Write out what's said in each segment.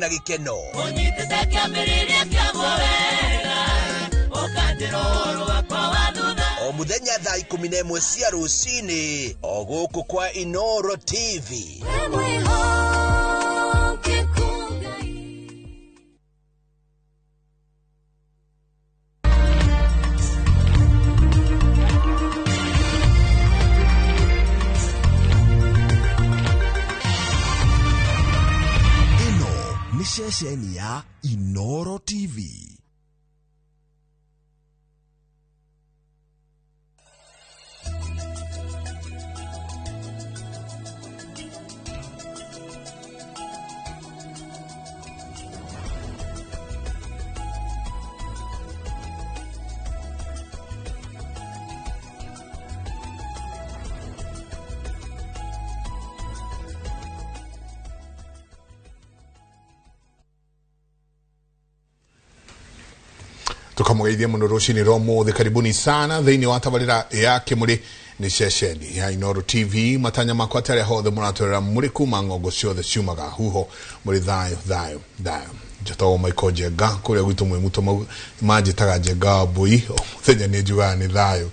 na gikeno onyitete kiambiriria kiaguo wega ukandiro rwakwa wa thutha o muthenya thaa 11 cia rucini o guku kwa Inoro TV. Nishesheni ya Inoro TV. Tukamugeithia muno rucini rw'umuthi. Karibuni sana thiini wa tabarira yake muri ni ceceni ya Inoro TV. Matanya makwa tari hothe muratwerera muri kuma ngongo ciothe ciumaga huho muri thayo Jatawa Michael Jenga kuria gwitu mwe muto manjitaga Jenga Bui muthenya ni njugaga ni thayo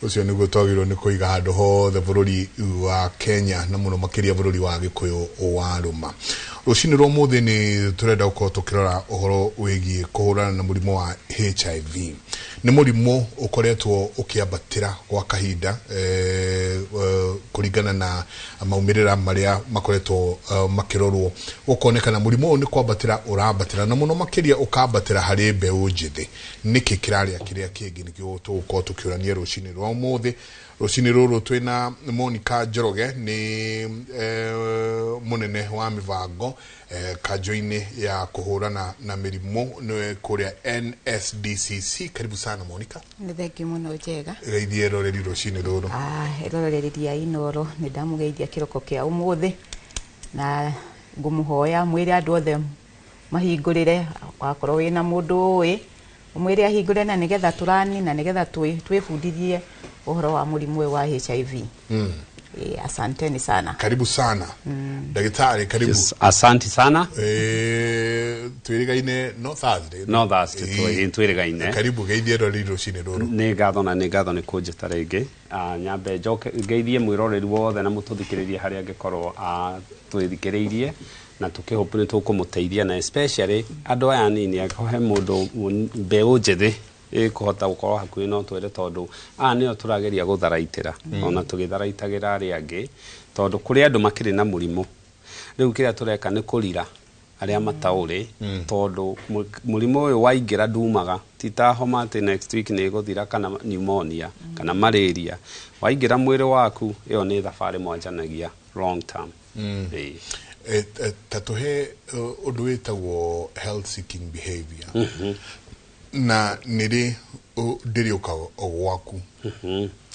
ucio niguo twagirwo ni kuiga handu hothe bururi wa Kenya na muno makiria bururi wa Gikuyu wa Ruma. Rucini rw'umuthi ni turenda gukorwo tukirora uhoro wigie kuhurana na murimu wa HIV. Ni murimu ukoretwo ukiambatira gwa kahinda kuringana na maumirira maria makoretwo makirorwo ukonekana murimu ni kwambatira urambatira na muno makiria ukambatira hari mbeu njithi. Niki kiraria kiria kingi nikio tugukorwo tukiurania rucini rw'umuthi. Rucini ruru twina Monica Njoroge ni munene wa mivango kajoini ya kuhurana na mirimu ni kuria NSDCC. Karibu sana Monica. Ni thengio muno Njega. Geithie roreri rucini ruru. Roreri ya Inoro ni ndamugeithia kiroko kia umuthi na ngumuhoya mwire andu othe mahingurire wakorwo wina mundu ui umwire ahingure na nigetha turani na nigetha twifundithie uhoro wa murimu wa HIV. Asanteni sana. Karibu sana. Daktari karibu. Yes, asante sana. Twirigaine no Thursday. No Thursday twirigaine. Karibu geithie roreri rucini ruru. Ni ngatho ni kunjita ringi. Nyambe njoke geithie mwiroreri wothe na mututhikiririe hari angikorwo twithikiriirie na tukihope ni tukumuteithia na especially andu aya nini akohe mundu mbeu njithi kuhota gukorwo hakuhi no twere tondu nio turageria gutharaitira ona tugitharaitagira ari angi tondu kuri andu makiri na murimu riu kiria tureka ni kurira aria matauri tondu murimu uyu waingira ndumaga tita homa ati next week ni guthira kana pneumonia kana malaria waingira mwiri waku iyo ni thabari mwanjanagia long term. Tatuhe undu witagwo health seeking behavior. Na niri ndiri gwaku.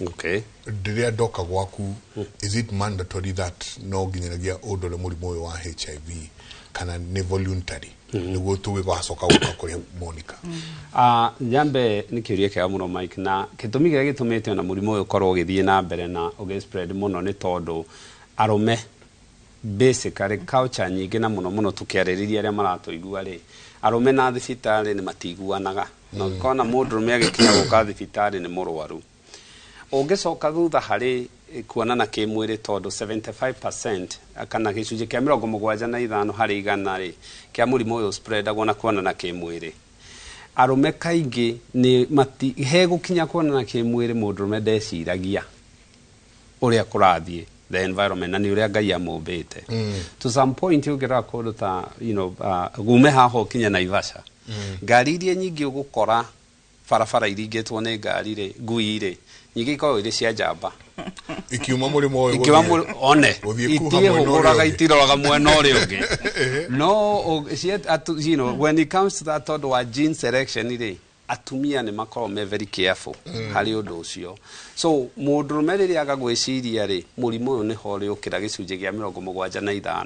Okay. Ndiri ndoka gwaku, is it mandatory that no nginyanagia udole murimu uyu wa HIV kana ni voluntary? Niguo tugigwacoka guka kuri Monica. Nyambe ni kiuria kia muno Mike na kitumi giria gitumite na murimu uyu korwo githie na mbere na ugispread muno ni tondu arume basically culture nyingi na muno tukiaririria aria maratuigua ri arume na thibitari ni matiguanaga no kona mundu rume agikinya guka thibitari ni murwaru ungicoka thutha hari kuonana kimwiri tondu 75% kana gicunje kia 75 hari 100 ri kia murimu uyu spread agona kuonana kimwiri arume kaingi ni he gukinya kuonana kimwiri mundu rume ndeciragia uria kurathie the environment na ni uria Ngai amumbite. To some point ugira kundu ta gume haho kinya Naivasha ngari iria nyingi ugukora barabara iringitwo ni ngari ri ngui ri nyingi ikorwo iri cia njamba ikiuma murimu uyu one itie huguraga itiroraga mwena uri ungi no when it comes to that tondu wa gene selection ri atumia ni makorwo me very careful hari undu ucio so mundu rumeriri agagwiciria ri murimu uyu ni hori ukira gicunje gia 75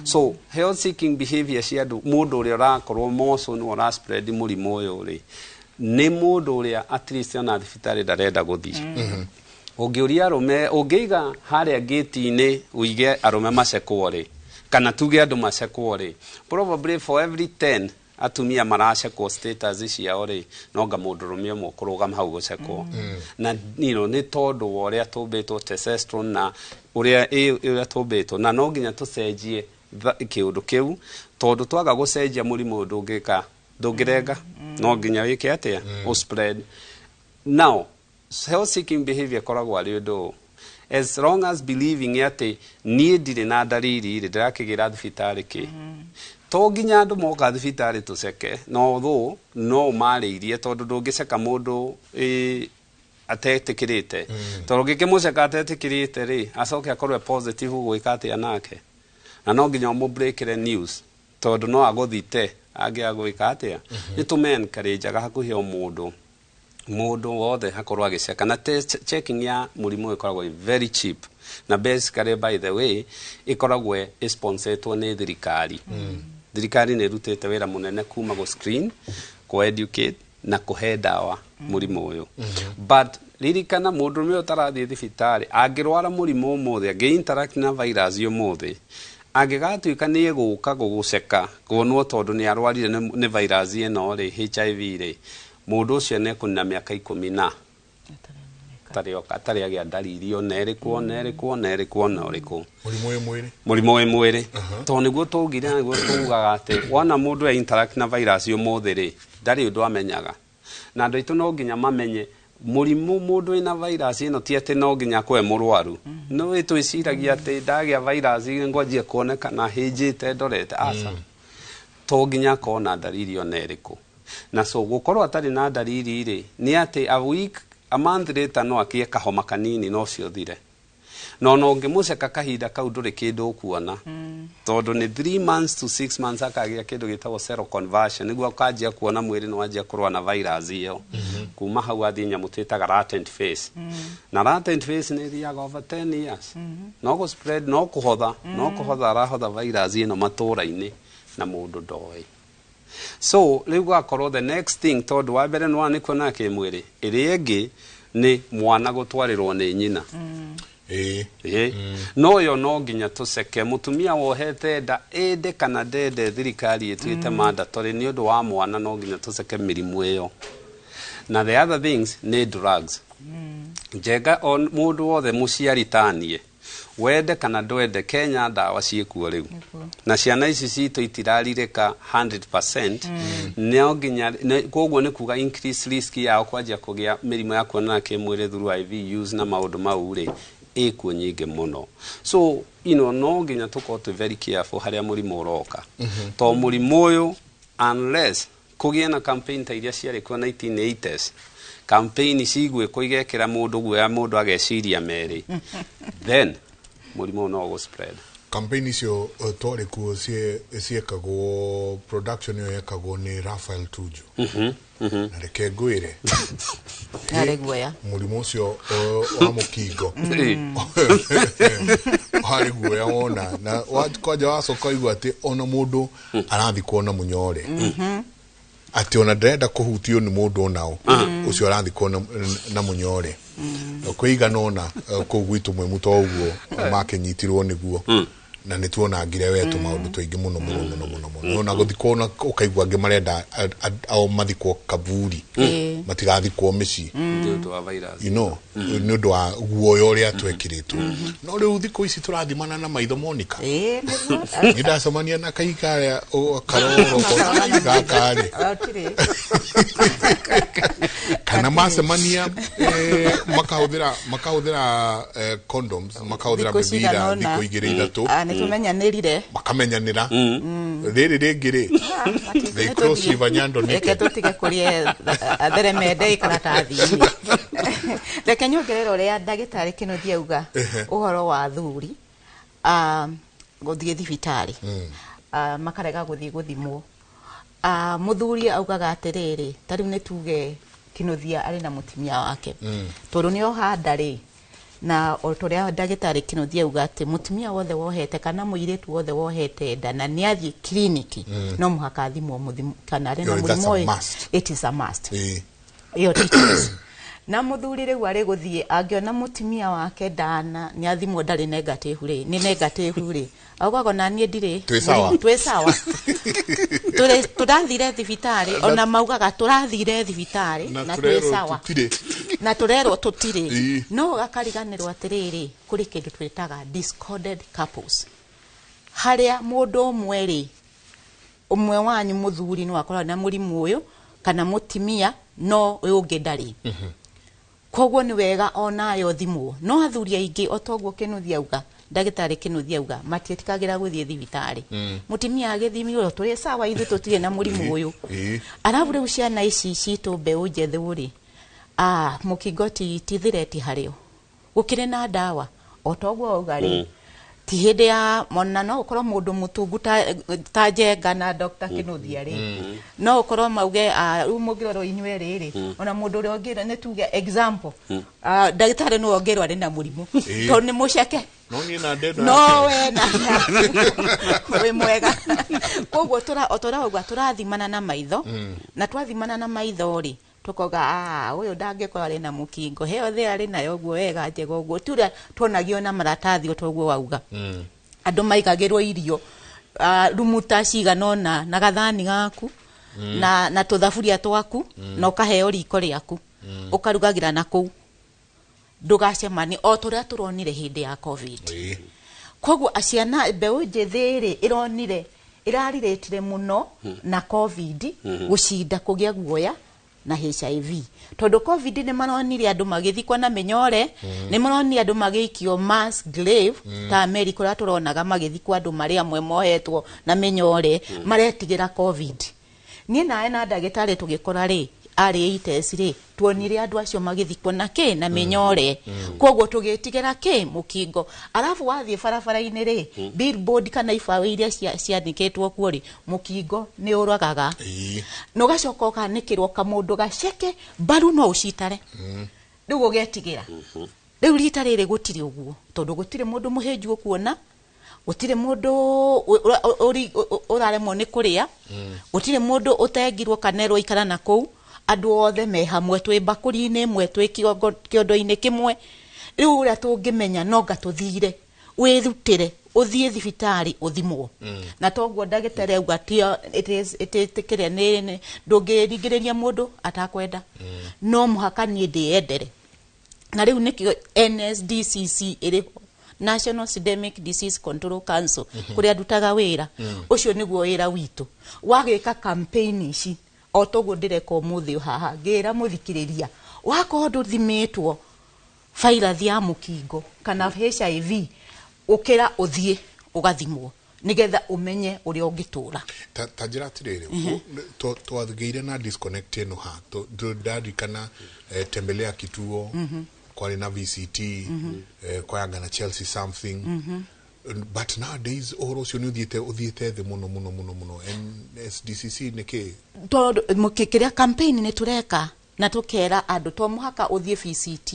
so health seeking behavior cia andu mundu uri urakorwo moso ni ura spread murimu uyu ri ni mundu uri at least ona thibitari ndarenda guthii ungiuria arume ungiiga haria gate-ini uige arume macekwo ri kana tuge andu macekwo ri probably for every 10 atumia maracekwo status ciao ri no nga mundu rumie mo kurugama hau gucekwo na ni tondu wa uria tumbitwo testosterone na uria tumbitwo na no nginya tucenjie kiundu kiu tondu twaga gucenjia murimu ndungika ndungirenga no nginya wike atia o spread now health seeking behavior koragwo ari undu as long as believing ati nie ndire na ndariri ri ndirakigira thibitari ki to nginya andu moka thibitari tuceke no tho no mariirie tondu ndungiceka mundu atetikirite tondu ngikimuceka atetikirite ri acoke akorwe positive gwika atia nake na no nginya mu breakere news tondu no aguthite agia gwika atia ni tume encourage hakuhi o mundu wothe hakorwo agiceka na test checking ya murimu ikoragwo very cheap na basically by the way ikoragwo sponsoretwo ni thirikari thirikari ni rutete wira munene kuma go screen ko educate na kuhe dawa murimu uyu but ririkana mundu me utarathie thibitari angirwara murimu mothe angi interact na virus yo mothe angigatuika ni eguka guguceka kuonwo tondu ni arwarire ni virus ino ri HIV ri mundu ucio ne kunna miaka 10 na atari agia ndariri o nerikuo murimu we mwiri to niguo tugire niguo tugaga ati wana mundu ya interact na virus yo mothe ri ndari undu amenyaga na andu itu no nginya mamenye murimu mundu ina virus ino ti ati no nginya kwe murwaru no itwiciragia ati ndagia virus ngwajie kuonekana hinjite ndorete asa to nginya kona ndariri o neriku na so gukorwo atari na ndariri ri ni ati a week a month later no akie kahoma kanini no cio thire no ngimuceka kahinda kau nduri kindu kuona tondu ni 3 months to 6 months akagia kindu gitagwo cell conversion niguo kanjia kuona mwiri no anjia kurwa na virus iyo kuma hau athi nyamu twitaga latent phase na latent phase ni thiaga over 10 years no go spread no kuhotha arahotha virus ino matura-ini na mundu ndoi so riu gwakorwo the next thing tondu wa mbere no ni kuona kimwiri iri ingi ni mwana gutwarirwo ni nyina no yo no nginya tuceke mutumia wohete nda ende kana ndende thirikari itwite mandatory ni undu wa mwana no nginya tuceke mirimu iyo na the other things ni drugs njega on mundu wothe muciaritanie wende kana ndwende Kenya ndawa ciekuo riu na ciana ici citu itiraririka 100% no nginya koguo ni kuga increase risk yao kwajia kugia mirimu ya kuonana kimwiri through IV use na maundu mau ri ikuo nyingi muno so no nginya tuko very careful haria murimu uroka to murimu uyu unless kugia na campaign ta iria ciari kwa 1980s campaign cigwe kuigekera mundu guya mundu ageciria meri then murimu no go spread campaign icio tore ku ciekagwo production yo yekagwo ni Rafael Tuju na reke ngwire nare guoya murimu ucio wa mukingo hari guoya wona na kwaja wacoka igwa ati ona mundu arathi kuona munyore ati ona ndenda kuhutio ni mundu onao ucio arathi kuona na munyore kwiga nona kugwitu mwe muto uguo makenyitirwo niguo na nituona ngire wetu maundu twingi muno na guthikona ukaigwa ngi marenda ao mathikwo kaburi matigathikwo mici ndu wa virus ndu wa guoyo ria twekiritwo no riu thiko ici turathimana na maitho monika ndacemania na kaika karoro gakari kana macemania makahuthira condoms makahuthira mibira thiko igiri ithatu tumenyanirire makamenyanira riri ringiri they cross river nyando nike tutige kurie theremende ikaratathi reke nyongerera uria ndagitari Kinuthia auga uhoro wa thuri guthie thibitari makarega guthie guthimwo muthuri augaga atiriri tari ni tuge Kinuthia ari na mutimia wake tondu ni ohanda ri na otoria ndagitari Kinuthia auga ati mutimia wothe wohete kana muiritu wothe wohete nda na ni athie kliniki no muhaka thimwo muthimu kana ari na murimo it is a must iyo teachers na muthuri riu ari guthie angiona mutimia wake ndana ni athimwo ndari negative ri ni negative ri agwago na nie ndire twi sawa turathire thibitari ona maugaga turathire thibitari na twi sawa na turero tutire no gakariganirwo atiriri kuri kindu twitaga discorded couples haria mundu umwe wanyu muthuri no akorwo na murimu uyu kana mutimia no ungi ndari koguo ni wega onayo thimu no athuri aingi otogwo kinuthia auga ndagitari kinuthia auga matitikagira guthie thibitari mutimia agithimiro turi sawa ithu tutire na murimu uyu arabu riu ciana ici citu mbeu njethu ri mukigoti tithireti hario gukire na dawa otogwo auga ri ti hindi ya mona no ukorwo mundu mutungu ta jenga na Dr. Kinuthia ri no ukorwo mauge umugiroro inywe riri ona mundu uri ongira ne tuge example ndagitari no ongerwa ari na murimu to ni muceke no ni na ndedo no we na we mwega koguo otora turathimana na maitho na twathimana na maitho ri tukoga uyu ndangekora ari na mukingo heo the ari nayo guo wega njego guo tura twonagio na maratathi otogwo wauga andu maikagirwo irio rumuta ciganona na gathani gaku na tuthaburia twaku na ukaheo riko riaku ukarugagira na kuu ndugacemani o turia turonire hindi ya covid koguo aciana mbeu njethiri ironire irariretire muno na covid gucinda kugia guoya na HIV tondu covid ni maronire andu magithikwa na menyore ni maronire andu magikio mass grave ta America ra turonaga magithikwa andu mari amwe mohetwo na menyore maretigira covid ni nae na ndagitari tugikora ri ari itesi ri tuonire andu acio magithikwa na ke na menyore koguo tugitigira ke mukingo arafu wathie barabara-ini ri billboard kana ibawe iria ciandikitwo kuo ri mukingo ni uragaga no gacoka ukanikirwo kamundu gaceke baru no ucitare riu ugetigira riu rita riri gutire uguo tondu gutire mundu muhenju kuona gutire mundu uraremwo ni kuria gutire mundu utengirwo kanerwo ikara na kou andu othe me hamwe twi bakuri-ini imwe twi kiondo-ini kimwe riu uria tungimenya no gatuthire wirutire uthie thibitari uthimwo na toguo ndagitari auga itikiria ni ndungiringiriria mundu atakwenda no muhaka ni ndiendere na riu nikio NSDCC iri National Systemic Disease Control Council kuria ndutaga wira ucio niguo wira witu wagika campaign ici otogo ndireka umuthi haha ngira muthikiriria wako nduthimitwo virus ya mukingo kana HIV ukira uthie ugathimwo nigetha umenye uri ungitura tajira atirire twathigire na disconnect eno ha ndari kana tembelea kituo kwa na VCT kwa na Chelsea something but nowadays oro cio ni uthiete the muno NSDCC niki to mukikiria campaign ni tureka na tukera andu to muhaka uthie VCT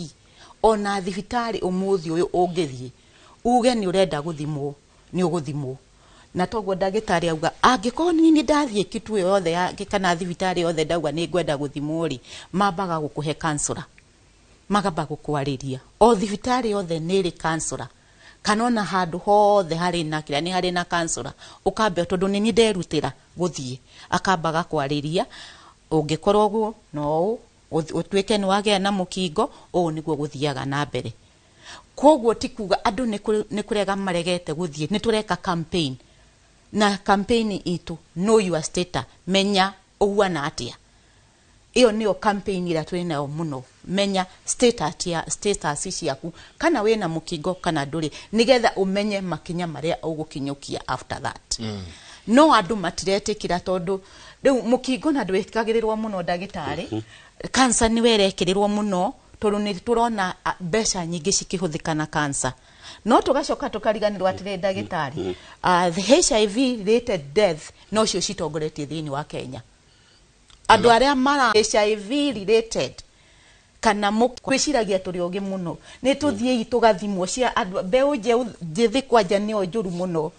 ona thibitari umuthi uyu ungithie uge ni urenda guthimwo ni uguthimwo na toguo ndagitari auga angiko ni ndathie kituo yothe ya kana thibitari yothe ndauga ni ngwenda guthimwo ri mambaga gukuhe kansura magamba gukwariria o thibitari yothe ni ri kansura kanona handu hothe hari na kira ni hari na kansura ukambe tondu ni nderutira guthie akambaga kwariria ungikorwo guo no utweke ni wage na mukingo o niguo guthiaga na mbere koguo tikuga andu ni kurega maregete guthie ni tureka campaign na campaign itu know your status menya uhuana atia iyo niyo campaign ira twinayo muno menya status ciaku kana wena mukingo kana nduri nigetha umenye makinya maria ugukinyukia after that no andu matiretikira tondu riu mukingo na ndwikagirirwo muno ndagitari cancer ni werekirirwo muno tondu ni turona mbeca nyingi cikihuthikana cancer no tugacoka tukariganirwo atire ndagitari the HIV related death no cio citongoretie thiini wa Kenya andu aria mara HIV related kana mukwiciragia turi ogi muno ni tuthie tugathimwo cia andu mbeu njethi kwanja ni njuru muno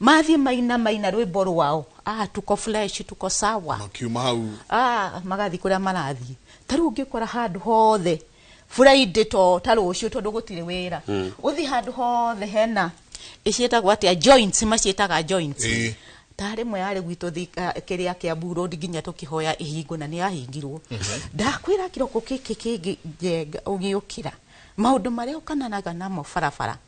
mathie maina rwimbo rwao tuko fresh, tuko sawa. Makiuma hau. Magathi kuria marathi. Taru ngikora handu hothe. Friday to taru ucio tondu gutire wira. Uthi handu hothe hena icietagwo atia joints, macietaga joints. Tare mwe yari gwitu kiria kia Road nginya tukihoya ihingo na ni ahingirwo. Ndakwira kiroko kiki ugiukira maundu maria ukananaga namo barabara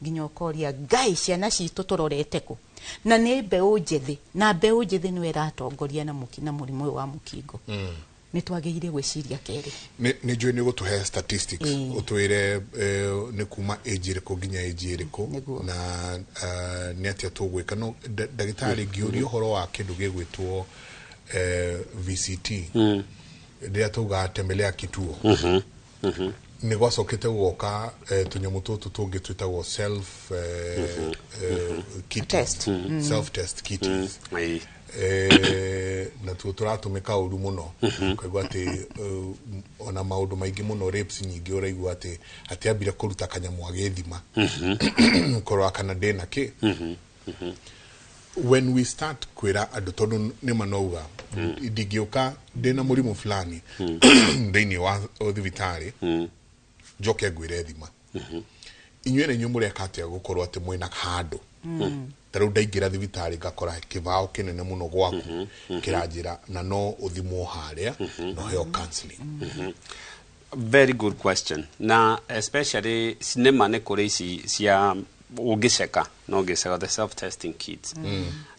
nginya ukoria ngai ciana citu turorete ku na ni mbeu njithi na mbeu njithi ni iratongoria na mukina murimu wa mukingo. Ni twagirire gwiciria keri ni njui ni gutuhe statistics utwire ni kuma age iriko nginya age iriko na ni atia tugwika no ndagitari ngiuri uhoro wa kindu gigwitwo VCT ndia tugatembelea kituo ni gwacokete guoka tunyamu tutu tungi twitagwo self kit test self test kits na turatumika uru muno kaigwa ati ona maundu maingi muno rapes nyingi uraigwa ati ambire kuruta kanyamu agethima korwa kana dena ki when we start kwira andu tondu ni manouga ndigioka dena murimu fulani ndeini wa thibitari joke gwire thima inyuene nyumure akatia gukorwo ati mwina handu taru ndaigira thibitari ngakora kibao kinene muno gwaku kiranjira na no uthimwo haria no heo counseling. Very good question. Na especially cinema ne kore cia ugiceka no giceka the self testing kits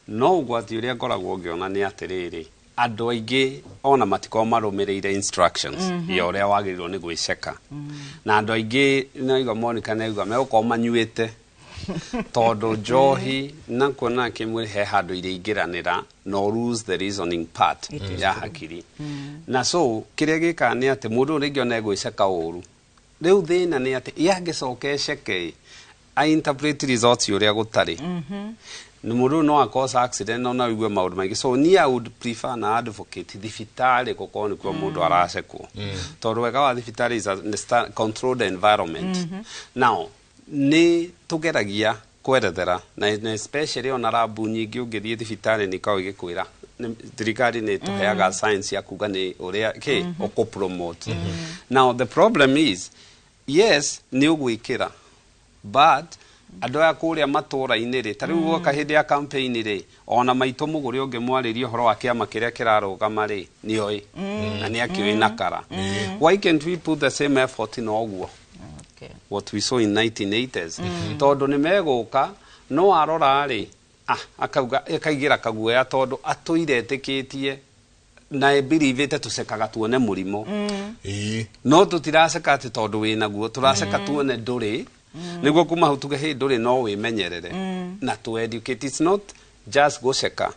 no gwati uria ngoragwo ngiona ni atiriri andu aingi ona matiko marumireire instructions ya uria wagirirwo ni gwiceka na andu aingi naiga Monica naiga megukoma manyuite todo njohi na kuona kimwe he handu ire ingiranira no lose the reasoning part ya hakiri na so kiria gika ni ati mundu ringi ona gwiceka uru riu thina ni ati yangicoke ceke I interpret results uria gutari ni mundu no akosa accident no na igwe maundu maingi so ni I would prefer na advocate thibitari gukoni kwa mundu aracekwo tondu wega wa thibitari is a controlled environment now ni tugeragia kwerethera na especially on arabu nyingi ungithie thibitari ni kawe gikwira thirikari ni tuheaga science ya kuga ni uria ke oko promote now the problem is yes ni ugwikira but andu ya kuria matura iniri tariu goka hindi ya campaign ri ona maito muguri ungi mwaririo horo wa kiama kiria kirarugama ri ni oi na ni akioi nakara why can't we put the same effort in ogwo what we saw in 1980s tondu ni meguka no arora ri akauga akaigira kaguoya tondu atuiretikitie na believe tucekaga tuone murimo no tutiraceka ati tondu winaguo turaceka tuone nduri niguo kuma hau tuge nduri no wimenyerere na to educate it's not just guceka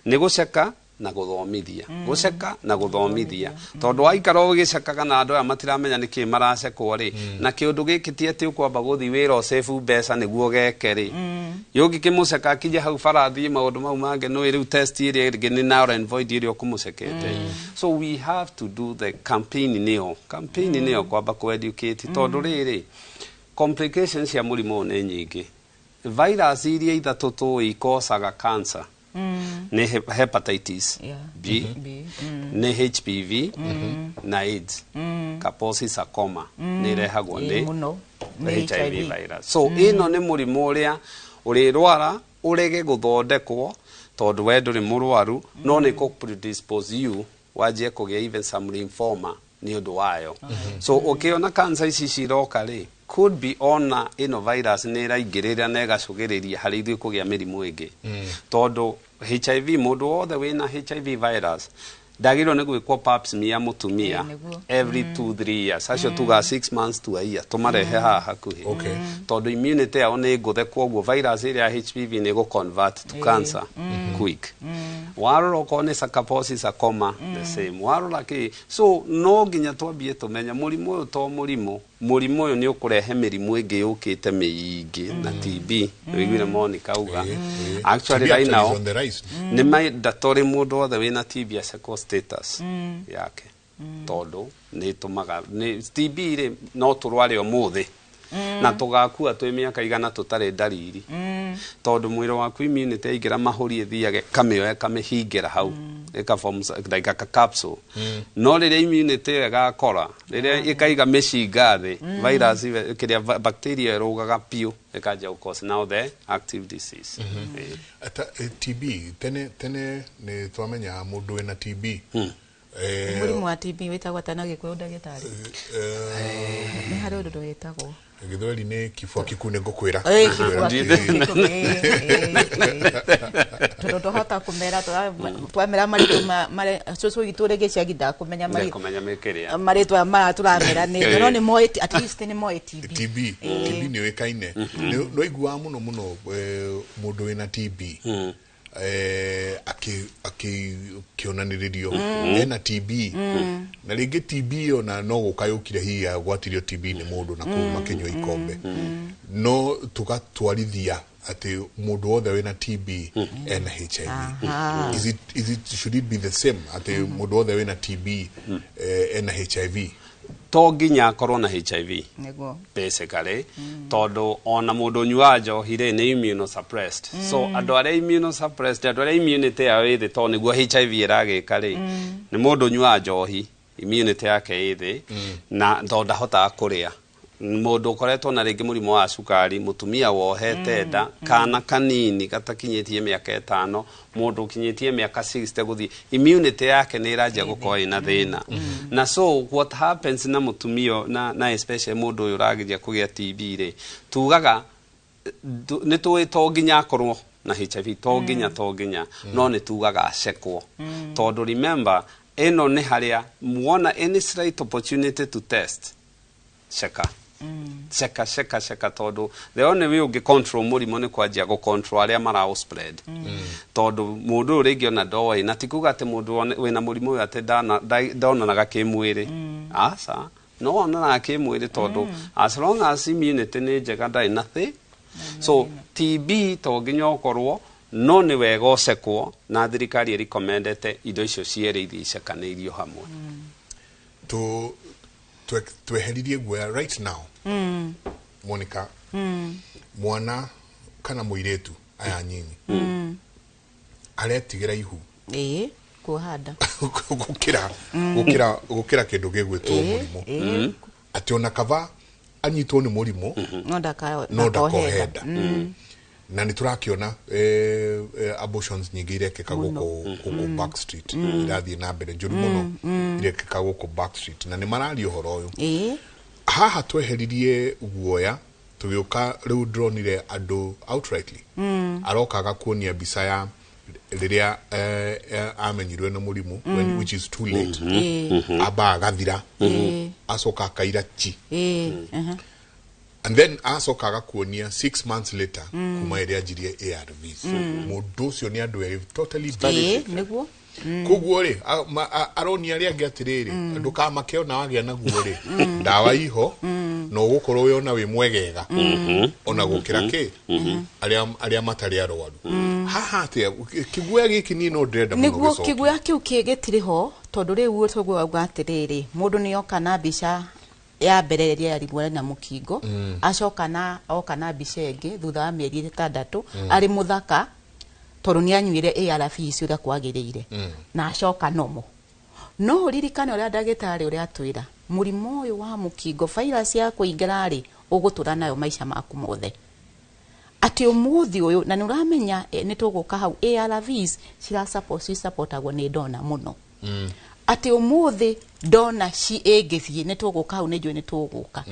ni guceka na guthomithia guceka na guthomithia tondu waikara ugicekaga na andu aya matiramenya niki maracekwo ri na kiundu giki ti ati ukwamba guthi wira osefu mbeca niguo geke ri yugi kimuceka kije hau farathi maundu mau mange no riu test iri ngini na void iri okumucekete so we have to do the campaign neo kwamba ku educate tondu riri complications ya murimu ne nyingi virus iria ithatu tu ikosaga cancer ni hepatitis B ni HPV na AIDS kaposi sarcoma ni rehagwo ni HIV virus so ino ni murimu uria urirwara urege guthondekwo tondu we nduri murwaru no ni ko predispose you wajie kugia even some lymphoma ni undu wayo so ukiona cancer ici ciroka ri could be ona ino virus ni raingirira na igacugiriria hari ithu kugia mirimu ingi tondu HIV mundu wothe wina HIV virus ndagirwo ni gwikwo pap smear mutumia every 2-3 years acio tuga 6 months to a year tumarehe haha hakuhi tondu immunity yao ni nguthe kwoguo virus iria HPV ni go convert to cancer quick warora kone sakaposi sarcoma the same warora ki so no nginya twambie tumenya murimu uyu to murimu uyu ni ukurehe mirimu ingi yukite miingi na TB wigwire Monica uga actually right now ni mandatory mundu othe wina TB aseko status yake tondu ni tumaga ni TB ri no turware umuthi na tugakua twi miaka igana tutari ndariri tondu mwiri waku immunity yaingira mahuri ithiage kamioya kamihingira hau ika forms like a capsule no riria immunity igakora riria ikaiga mishinga thi virus kiria bacteria irugaga piu ikaja cause now the active disease TB tene ni twamenya mundu wina TB murimu wa TB witagwo atana gikuyu ndagitari ni hari undu witagwo githweri ni kifua kikune ngukwira toto hota kumera twamera maritu mare soso giturege cia gida kumenya maritwa ma turamera ni no ni moe at least ni moe TB ni wekaine no igwa muno mundu wina TB akionaniririo ena TB na ringi TB ona no gukayukire hiya gwatirio TB ni mundu na kuma kinywa ikombe no tugatwarithia ati mundu wothe wina TB ena HIV should it be the same ati mundu wothe wina TB ena HIV to nginya akorwo na HIV basically tondu ona mundu nyua njohi ni immunosuppressed so andu aria immunosuppressed andu aria immunity yao ithi to niguo HIV iragika ri ni mundu nyua njohi immunity yake ithi na tondu hota kuria mundu koretwo na ringi murimo wa sukari mutumia wohete nda kana kanini gatakinyitie miaka 5 mundu kinyitie miaka 60 guthi immunity yake ni irajia gukorwo ina thina na so what happens na mutumia na especially mundu uyu uragiria kugia TB ri tugaga ni to nginya akorwo na HIV to nginya no ni tugaga acekwo tondu remember eno ni haria muona any slight opportunity to test Sheka tondu the only way ugi control murimo ni kwajia go control aria mara spread tondu mundu ringi ona ndoi na tikuga ati mundu wina murimo uyu ati ndonanaga kimwiri asa no onanaga kimwiri tondu as long as immunity ni njega ndai nothing so TB to nginya ukorwo no ni wega ucekwo na thirikari recommendete indo icio cierithie icekanirio hamwe tweheririe guoya right now Monica mwana kana muiretu aya nyinyi aretigira ihu kuhanda gukira kindu gigwitwo murimo ati ona kava anyitwo ni murimo no ndakohenda na niturakiona abortions nyingi irekeka guko Backstreet irathie na mbere njuru muno irekeka guko Backstreet na ni marari uhoro uyu haha tweheririe guoya tugiuka riu dronire andu outrightly arokaga kuonia bisa ya riria amenyirwe na murimu which is too late aba gathira asoka kaira chi and then asokaga kuonia 6 months later kuma iria jirie ARVs mundu ucio ni andu totally different niguo kuguo ri aronia ri angiatiriri ndukamake ona wagia naguo ri ndawa iho no gukorwo we ona we mwegega ona gukira ki aria matari arwaru haha ati kiguya giki ni no ndenda muno niguo kiguya kiu kigitiri ho tondu riu tugwa gwatiriri mundu ni oka na bica ya bereria yaribwa na mukingo acoka na oka na bica ingi thutha wa mieri 6 ari muthaka tondu ni anyuire ARVs uria kwagiriire na acoka nomo no ririkane uria ndagitari uria atwira murimo uyu wa mukingo virus ya kuingara ri ugutura nayo maisha maku mothe ati umuthi uyu na nuramenya ni tuguka hau ARVs cira supportagwo ni dona muno ati umuthi dona ci egithie ni tuguka hau ni njui ni tuguka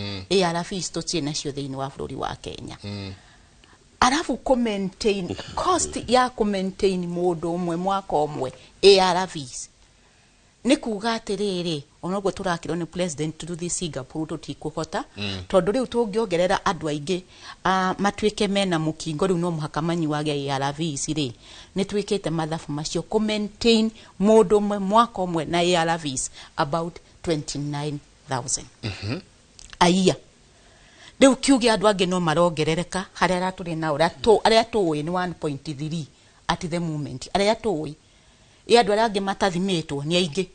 ARVs tutie nacio thiini wa bururi wa Kenya arafu maintain cost ya maintain mundu umwe mwaka umwe ARVs ni kuga atiriri onogwe turakirwo ni president to the Singapore tutikuhota tondu riu tungiongerera andu aingi matwike mena mukingo riu no muhaka manyuage ARVs ri ni twikite mathafu macio maintain mundu umwe mwaka umwe na ARVs about 29,000 aya riu kiuge andu angi no marongerereka haria turi na aria tuwi ni 1.3 at the moment aria tuwi andu aria angi matathimitwo ni aingi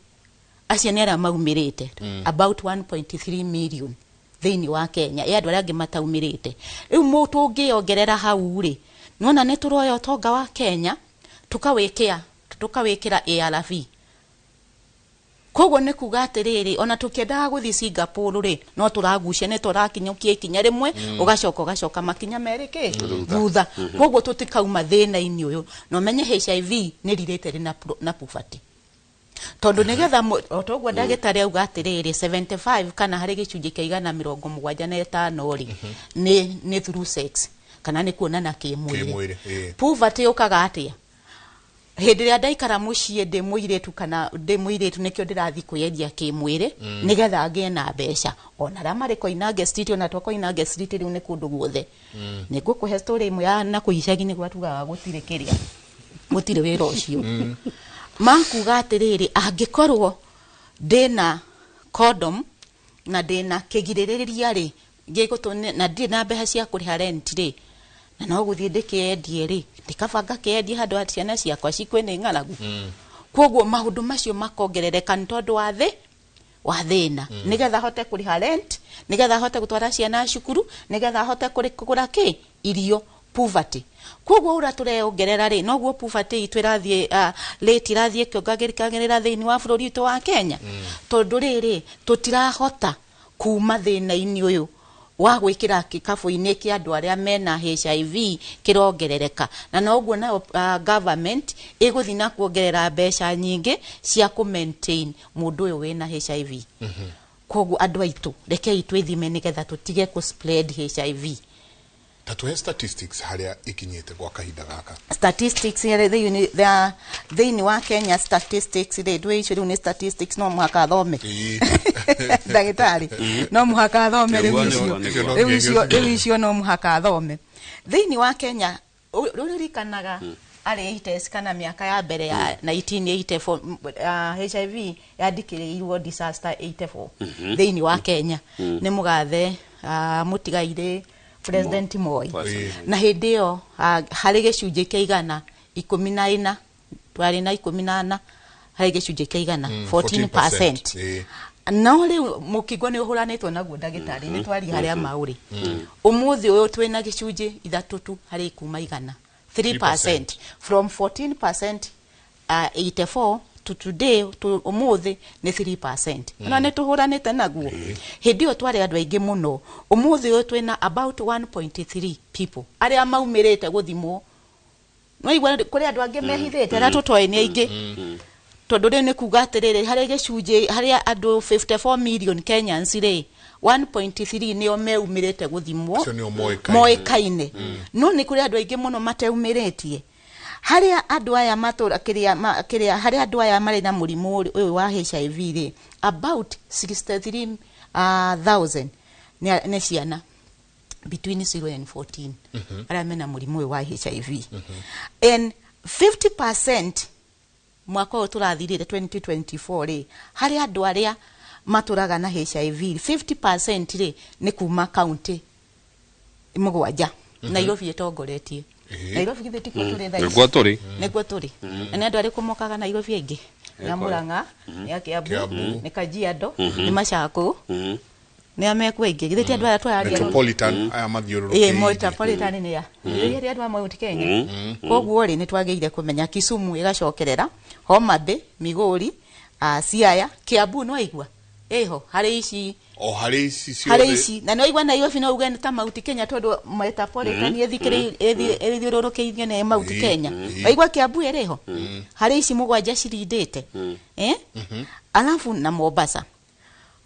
acia ni ara maumirite about 1.3 million thiini wa Kenya ya andũ arĩa angĩ mataumirite rĩu mũtu ũngĩongerera hau rĩ nona nĩ tũroya ũtonga wa Kenya tukawĩkĩra ARV koguo nĩ kuga atĩrĩrĩ ona tũkĩendaga gũthiĩ Singapore rĩ no tũragucia nĩ tũrakinyũkia ikinya rĩmwe ũgacoka makinya merĩ thutha koguo tũtikauma thĩna-inĩ ũyũ no menye HIV nĩ rirĩte na puberty tondu nigetha otoguo ndagĩtarĩ auga atĩrĩrĩ 75 kana harĩ gĩcunjĩ kĩa 75 ri ni through sex kana ni kuonana kĩmwĩrĩ puberty ũkaga atĩa hĩndĩ ĩrĩa ndaikara mũciĩ ndĩ mũirĩtu kana ndĩ mũirĩtu nĩkĩo ndĩrathiĩ kwĩyendia kĩmwĩrĩ nigetha ngĩe na mbeca ona arĩa marĩ Koinange Street ona twa Koinange Street rĩu nĩ kũndũ guothe nĩngũkũhe story imwe ya na kũicagi-inĩ gwatugaga gũtirĩ kĩrĩa gũtirĩ wĩra ũcio makuga atĩrĩrĩ angĩkorwo ndĩna condom na ndĩna kĩgirĩrĩria rĩ ngĩgũtũne na ndĩ na mbeca cia kũrĩha rent rĩ na no gũthiĩ ndĩkĩendie rĩ ndikabanga kĩendie handũ ha ciana ciakwa cikwene ng'aragu koguo maũndũ macio makongerereka nĩ tondũ wa thĩna nigetha hote kũrĩha rent nigetha hote gũtwara ciana cukuru nigetha hote kũgũra irio poverty koguo ura tureongerera ri noguo puberty itwirathie late irathie kiongagirikagirira thiini wa bururi witũ wa Kenya tondu riri tutirahota kuma thina-ini uyu wa gwikira kikabu-ini kia andu aria mena HIV kirongerereka na noguo na government iguthi na kuongerera mbeca nyingi cia ku maintain mundu uyu wina HIV koguo andu aitu rekei twithime nigetha tutige ku spread HIV tatuhe statistics haria ikinyite kwa kahinda gaka statistics thiini wa Kenya statistics rĩu ni statistics no muhaka thome ndagĩtarĩ no muhaka thome rĩu icio no muhaka thome thiini wa Kenya rũririkanaga arĩ test kana miaka ya mbere ya 1984 HIV yandikĩrĩirwo disaster 84 thiini wa Kenya nĩ mũgathe mũtigaire President Moi na hindi yo harĩ gĩcunjĩ kĩa 14 twari na 14 harĩ gĩcunjĩ kĩa 14% no rĩu mũkingo nĩ ũhũranĩtwo naguo ndagĩtarĩ nĩ twari harĩa maũrĩ ũmũthĩ ũyũ twĩna gĩcunjĩ 3 harĩ kuma 3% from 14% 84 to today to umuthi ni 3% na ne tuhuranite naguo hindi yo twari andu aingi muno umuthi yo twina about 1.3 people aria maumirite guthimwo no igwa kuri andu angi mehithite ara tutoi ni aingi tondu ri ni kuga atiriri hari gicunji hari andu 54 million Kenyans ri 1.3 nio meumirite guthimwo moikaine no ni kuri andu aingi muno mateumiretie haria andu aya matura kiria haria andu aya mari na murimu uyu wa HIV ri about 63,000 ni ciana between 0 and 14 aria mena murimu uyu wa HIV and 50% mwaka uyu turathirire 2024 ri haria andu aria maturaga na HIV 50% ri ni kuma county mugwanja Nairobi itongoretie Nairobi githeti ko turi thai niguo turi na andu ari kumokaga Nairobi aingi ya Murang'a ya Kiambu ni Kajiado ni Machaku ni amekwa aingi githeti andu ara twari metropolitan aya mathiururu metropolitan ni ya iri andu amwe uti Kenya koguo ri ni twageire kumenya Kisumu igacokerera Homa Bay Migori Siaya Kiambu no aigua eho hari ici hari ici na no igwa Nairobi no uga ta Mount Kenya tondu metropolitan ethiũrũrũkĩirio nĩ Mount Kenya waigua Kiambu ĩrĩho hari ici mũgwanja cirindĩte alafu na Mombasa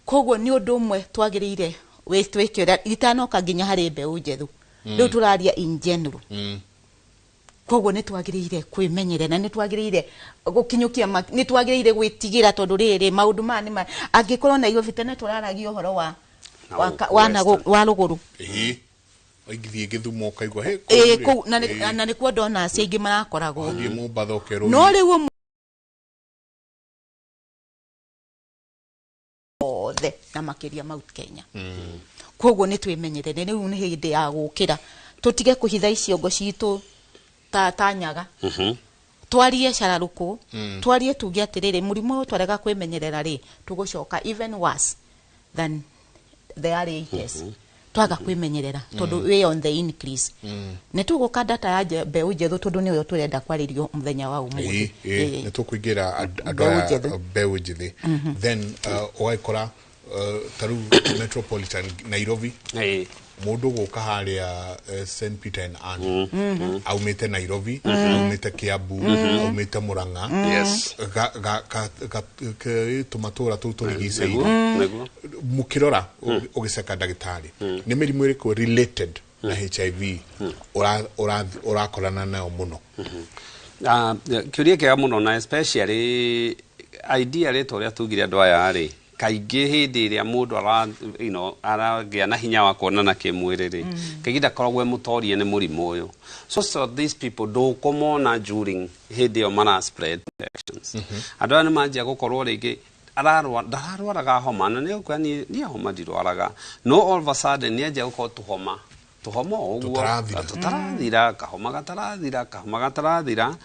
koguo nĩ ũndũ ũmwe twagĩrĩire twĩkĩra itanoka nginya hari mbeũ njethu rĩu tũraria in general koguo nĩ twagĩrĩire kwĩmenyerera na nĩ twagĩrĩire gũkinyũkia nĩ twagĩrĩire gwĩtigĩra tondu rĩrĩ maũndũ mani angĩkorwo na Nairobi tene tũraragia ũhoro wa rũgũrũ oigithie Gĩthumo kaigwa na nĩ kuo ndona acio aingĩ marakoragwo no rĩu othe na makĩria Mount Kenya koguo nĩ twĩmenyerere rĩu nĩ hĩndĩ ya gũkĩra tũtige kũhitha iciongo citũ tanyaga twarie cararuku twarie tuge atiriri murimu twarega kwimenyerera ri tugucoka even worse than the early ages twaga kwimenyerera tondu we on the increase ne tuguka data ya mbeu njethu tondu niyo turenda kwaririo muthenya wa umuthi ne tukuingira adora mbeu njethi then oikora taru metropolitan Nairobi mundu guka haria St Peter and Anne aumite Nairobi aumite Kiambu aumite Murang'a ga tumatura turigiceirie mukirora ugiseka ndagitari ni mirimu iriku related na HIV urakorana nayo muno kiuria kia muno na especially idea rito ria tugire andu aya ri kaingi hindi iria mundu aragia na hinya wa kuonana kimwiriri kaigida koragwe mutorie ni murimu uyu so these people do komona during hindi o mana spread infections andu ani manjia gukorwo ringi ndararwaraga homa na ni kwani ni homa ndirwaraga no all of a sudden ni anjia gukorwo tuhoma uguo tutarathira kahoma gatarathira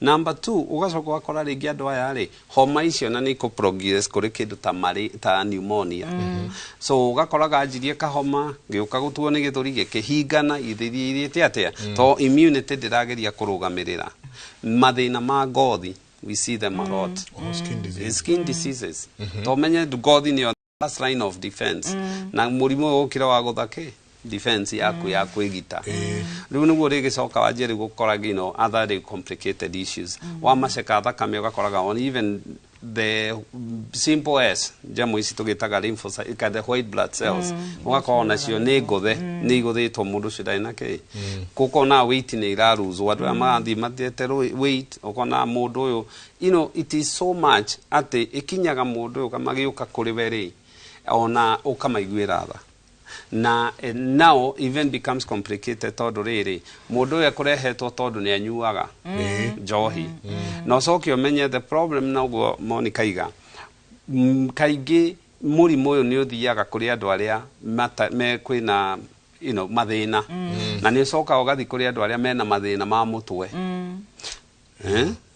number 2 ugacoka wakora ringi andu aya ri homa icio na ni progress kuri kindu ta pneumonia so ugakoraga anjirie kahoma giuka gutuo ni githuri gikihingana ithirie atia to immunity ndirageria kurugamirira mathina ma ngothi we see them a lot skin diseases to menye ngothi ni first line of defense na murimu ukira wa guthake defense yaku ya kwigita riu niguo rigicoka wanjiri gukora other complicated issues wa maceka thakame ugakoraga on even the simple as jamu ici tugitaga lymphocyte the white blood cells ugakora nacio ni nguthe ni iguthitwo mundu cio ndari nake gukona weight ni iraruzwo andu amathi mathiete weight ukona mundu uyu it is so much ati ikinyaga mundu uyu kamagiuka kuri weri ona ukamaiguira tha na now even becomes complicated tondu riri mundu uyu akurehetwo tondu ni anyuaga njohi no coke umenye the problem naguo monikaiga kaingi murimu uyu ni uthiaga kuri andu aria me kwina mathina na ni coka ugathi kuri andu aria mena mathina ma mutwe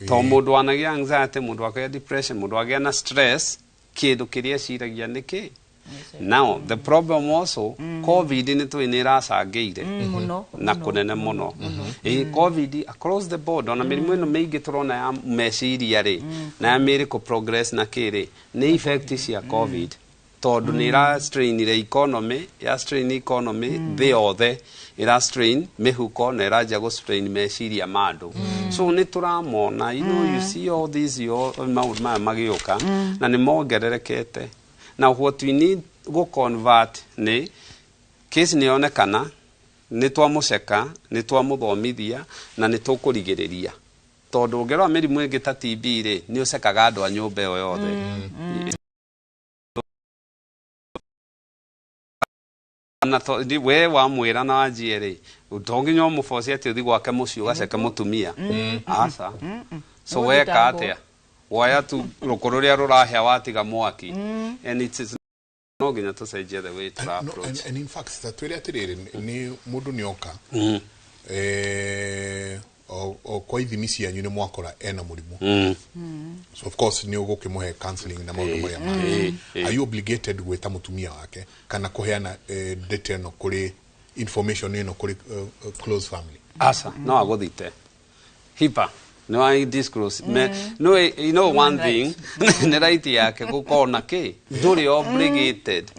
to mundu anagia anxiety mundu akia depression mundu agia na stress kindu kiria ciragia niki now the problem also covid ni twinira sangeire na kunene muno covid across the board ona mirimu ino meingi turona ya meciria ri na ya miriku progress na kiri ni effect cia covid tondu ni ra strain ire economy the othe ira strain mihuko na iraja go strain meciria mandu so ni turamona you see all these magiuka na ni mongererekete. Now what we need go convert ni case ni onekana ni twamuceka ni twamuthomithia na ni tukurigiriria tondu ngero mirimu ingi ta TB ri ni ucekaga andu a nyumba yo yothe na we wa mwira na wanjie ri utonginyo mufosi ati uthi gwake muci ugaceka mutumia asa so we katia waya tu rokoruria rurahia watiga mwaki and it's no ginya to say the way to approach and in fact that we atiriri ni mundu nioka o kwa ithimi cianyu ni mwakora ena murimu so of course ni ugukimuhe counseling na maundu maria are you obligated gwita mutumia wake kana kuheana detail no kuri information ino kuri close family asa no agothite hipa no I disclose no you know one thing ne right yake gukona ke nduri obligated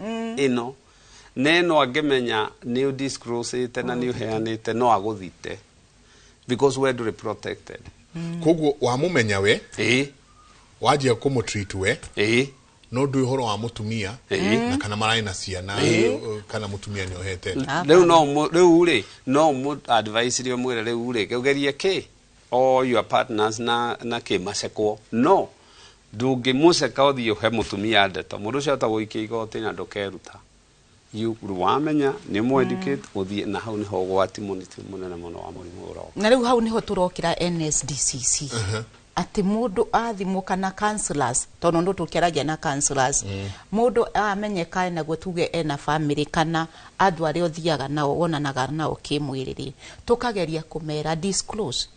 neno agemenya ni disclose ite na ni heanite no aguthite because we are protected koguo wa mumenya we wajia kumu treat we no ndu horo wa mutumia na kana marai na ciana kana mutumia ni ohete reu no mu advice rio mwire reu ugerie ke all your partners na ke macekwo no ndungi muceka uthio he mutumia ndeto mundu cio ta guikia igoti na ndukeruta you wamenya ni mu educate uthie na hau niho gwati munene muno wa murimu uro na riu hau niho turokira NSDCC ati mundu athimwo kana counselors tono ndo tukiragia na counselors mundu amenyeka na gwetuge ena family kana andu ari othiaga nao wonanaga nao kimwiriri tukageria kumera disclose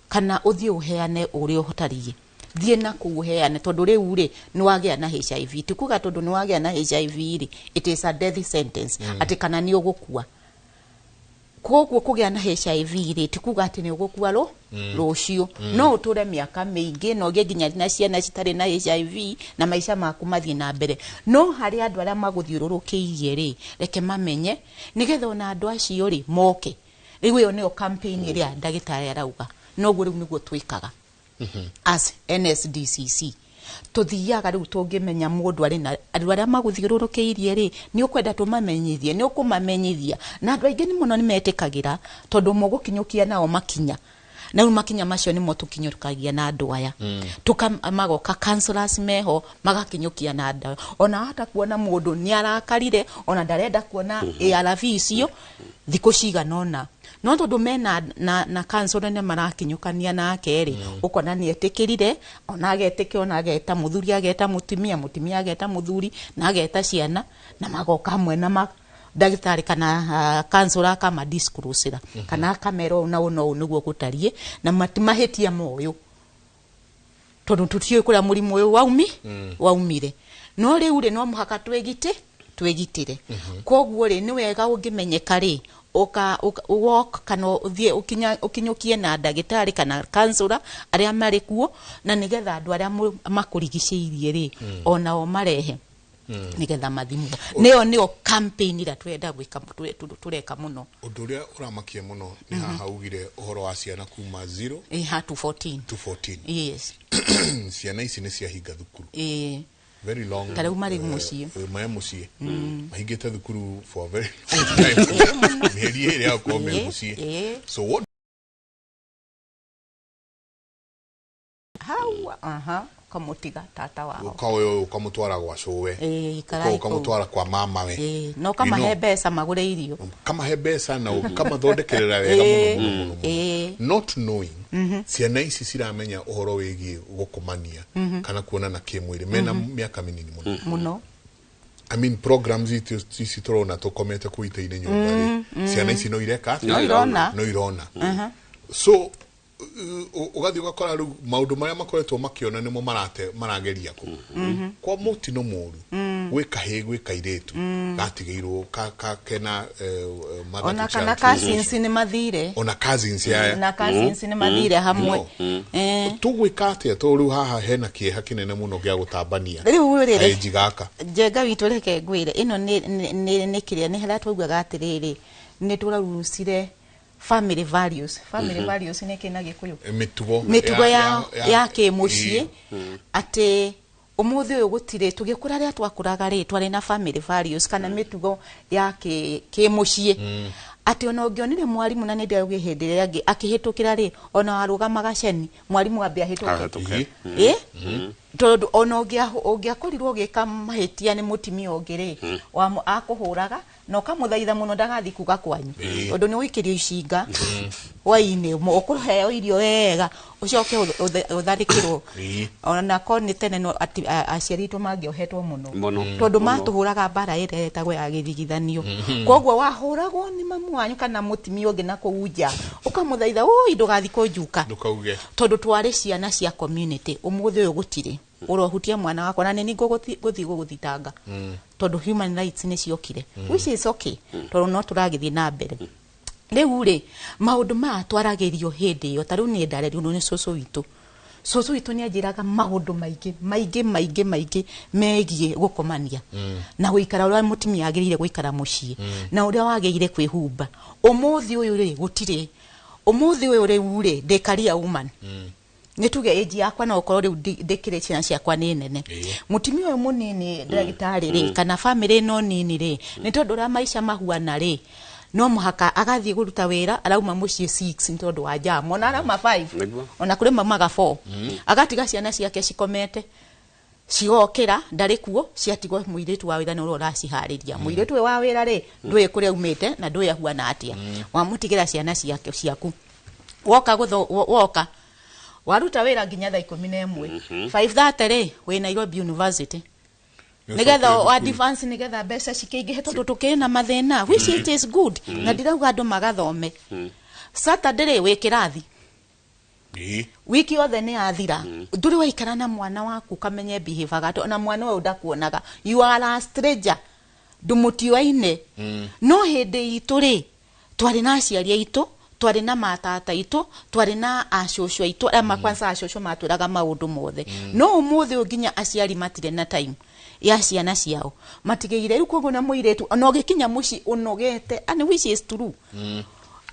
kana uthie uheane uri uhotariye thie na kuheane tondu riu ri ni wagea na HIV tikuga tondu ni wagea na HIV ri it is a death sentence ati kana ni ugukua koguo kugea na HIV ri tikuga ati ni ugukua rucio no uture miaka mingi no ge ginya na ciana citari na HIV na maisha maku mathie na mbere no hari andu aria maguthiururukiirie ri reke mamenye nigetha ona andu acio ri moke riu yo ni campaign iria ndagitari arauga no guo riu niguo twikaga as NSDCC tuthiaga riu tungimenya mundu ari na andu aria maguthiururukiirie ri ni ukwenda tumamenyithie ni ukumamenyithia na andu aingi ni muno ni metikagira tondu mugukinyukia nao makinya na makinya macio ni mo tukinyukagia na andu aya tukamagoka counselors meho magakinyukia na andu ona hata kuona mundu ni arakarire ona ndarenda kuona ARV icio thiko ciganona no tondu mena na counselor ne marakinyukania nake ri ukona ni etikirire ona agetike ona ageta muthuri ageta mutimia ageta muthuri na ageta ciana na magoka hamwe na ndagitari kana counselor kama disclosure kana kamero na uno niguo gutarie na matimahitia moyo tondu tutiyo kula murimu uyu waumire no riu ri no muhaka twegitire koguo ri ni wega ungimenyeka ri walk kana uthie ukinyukie na ndagitari kana counselor aria mari kuo na nigetha andu aria makurigiceirie ri ona o marehe nigetha mathimo neo campaign ira twenda gwika tureka muno undu uria uramakie muno ni haha ugire uhoro wa ciana kuma 0 to 14 yes ciana ici ni ciahinga thukuru very long tarau mari mucie mucie mahingite thukuru for very long time meri ere akwa mucie so what how kamutiga tata wao ukawe ukamutwara gwa cowe ukamutwara kwa mama we no kama hebesa magure irio kama hebesa na kama thondekerera wega muno not knowing ciana ici ciramenya uhoro wigi gukumania kana kuona na kimwiri mena miaka minini muno I mean programs ici turona tukomete kuite-ine nyumba ciana ici no ireka no irona so ugathi ugakora ru maundu maria makoretwo makiona nimo marageria ku kwa mutino muru gwikahe kairetu gatigeirwo kena ona kana cousins ni mathire ona cousins ya na cousins ni mathire hamwe tugwikate to ru haha hena kieha kinene muno gya gutambania riu rire jigaka jenga witu reke ngwire ino ni kiria ni hela twaugaga atiriri ni turarucire family values ni kina gikuyu mitugo ya kimucie ati umuthi uyu gutire tugikura ria twakuraga ri twari na family values kana mitugo ya kimucie ati ona ungionire mwarimu na nende auge hindi ria angi akihitukira ri ona arugamaga ceni mwarimu ambe ahituke tondu ona ungiakorirwo gika mahitia ni mutimia ungiri wa akuhuraga no kamuthaitha muno ndagathi kuga kwanyu tondu ni wikirio icinga waini ukuheo irio wega ucoke utharikirwo ona ko ni tene no aciari tu mangiohetwo muno tondu matuhuraga bara ire etagwo ya githigithanio koguo wahuragwo ni mamu wanyu kana mutimia ungi na kuunja ukamuthaitha oi ndugathi kunjuka ndukauge tondu twari ciana cia community umuthi uyu gutire urohutia mwana wako na nini guthitanga tondu human rights ni ciokire which is okay tondu no turagithie na mbere riu ri maundu ma twaragerio hindi yo taru ni ndare riu ni soso witu ni ajiraga maundu maingi megie gukomania na guikara ura mutimia agirire guikara mucie na uria wageire kwihumba umuthi uyu ri gutire umuthi uyu ri ndekaria woman nituge age yakwa na ukoro riu ndikire ciana ciakwa ni nene mutimia uyu munini ndagitari ri kana family no nini ri ni tondu ra maisha mahuana ri no muhaka agathie guruta wira arauma mucie 6 ni tondu wa jam ona arama 5 ona kuri mamaga 4 agatiga ciana ciake cikomete ciokira ndari kuo ciatigwo muiritu wa wira no uracihariria muiritu wa wira ri ndwe kuri umite na ndwe ahuana atia wamutigira ciana ciake ciaku woka waruta wira nginya thaa 11 5:30 ri we Nairobi University nigetha wa advance nigetha mbeca cikiingihe tondu tukina mathina which it is good na ndirauga andu magathome Saturday ri we kirathi wiki othe ni athira nduri waikara na mwana waku kamenye behave gato na mwana we ndakuonaga you are a stranger ndumutioine no hindi itu ri twari na aciari aitu twari na matata itu twari na acocwo aitu ama kwanza acocwo matwiraga maundu mothe no umuthi unginya aciari matire na time ya ciana ciao matigeire riu koguo na muiretu ona ugikinya muci unogete and which is true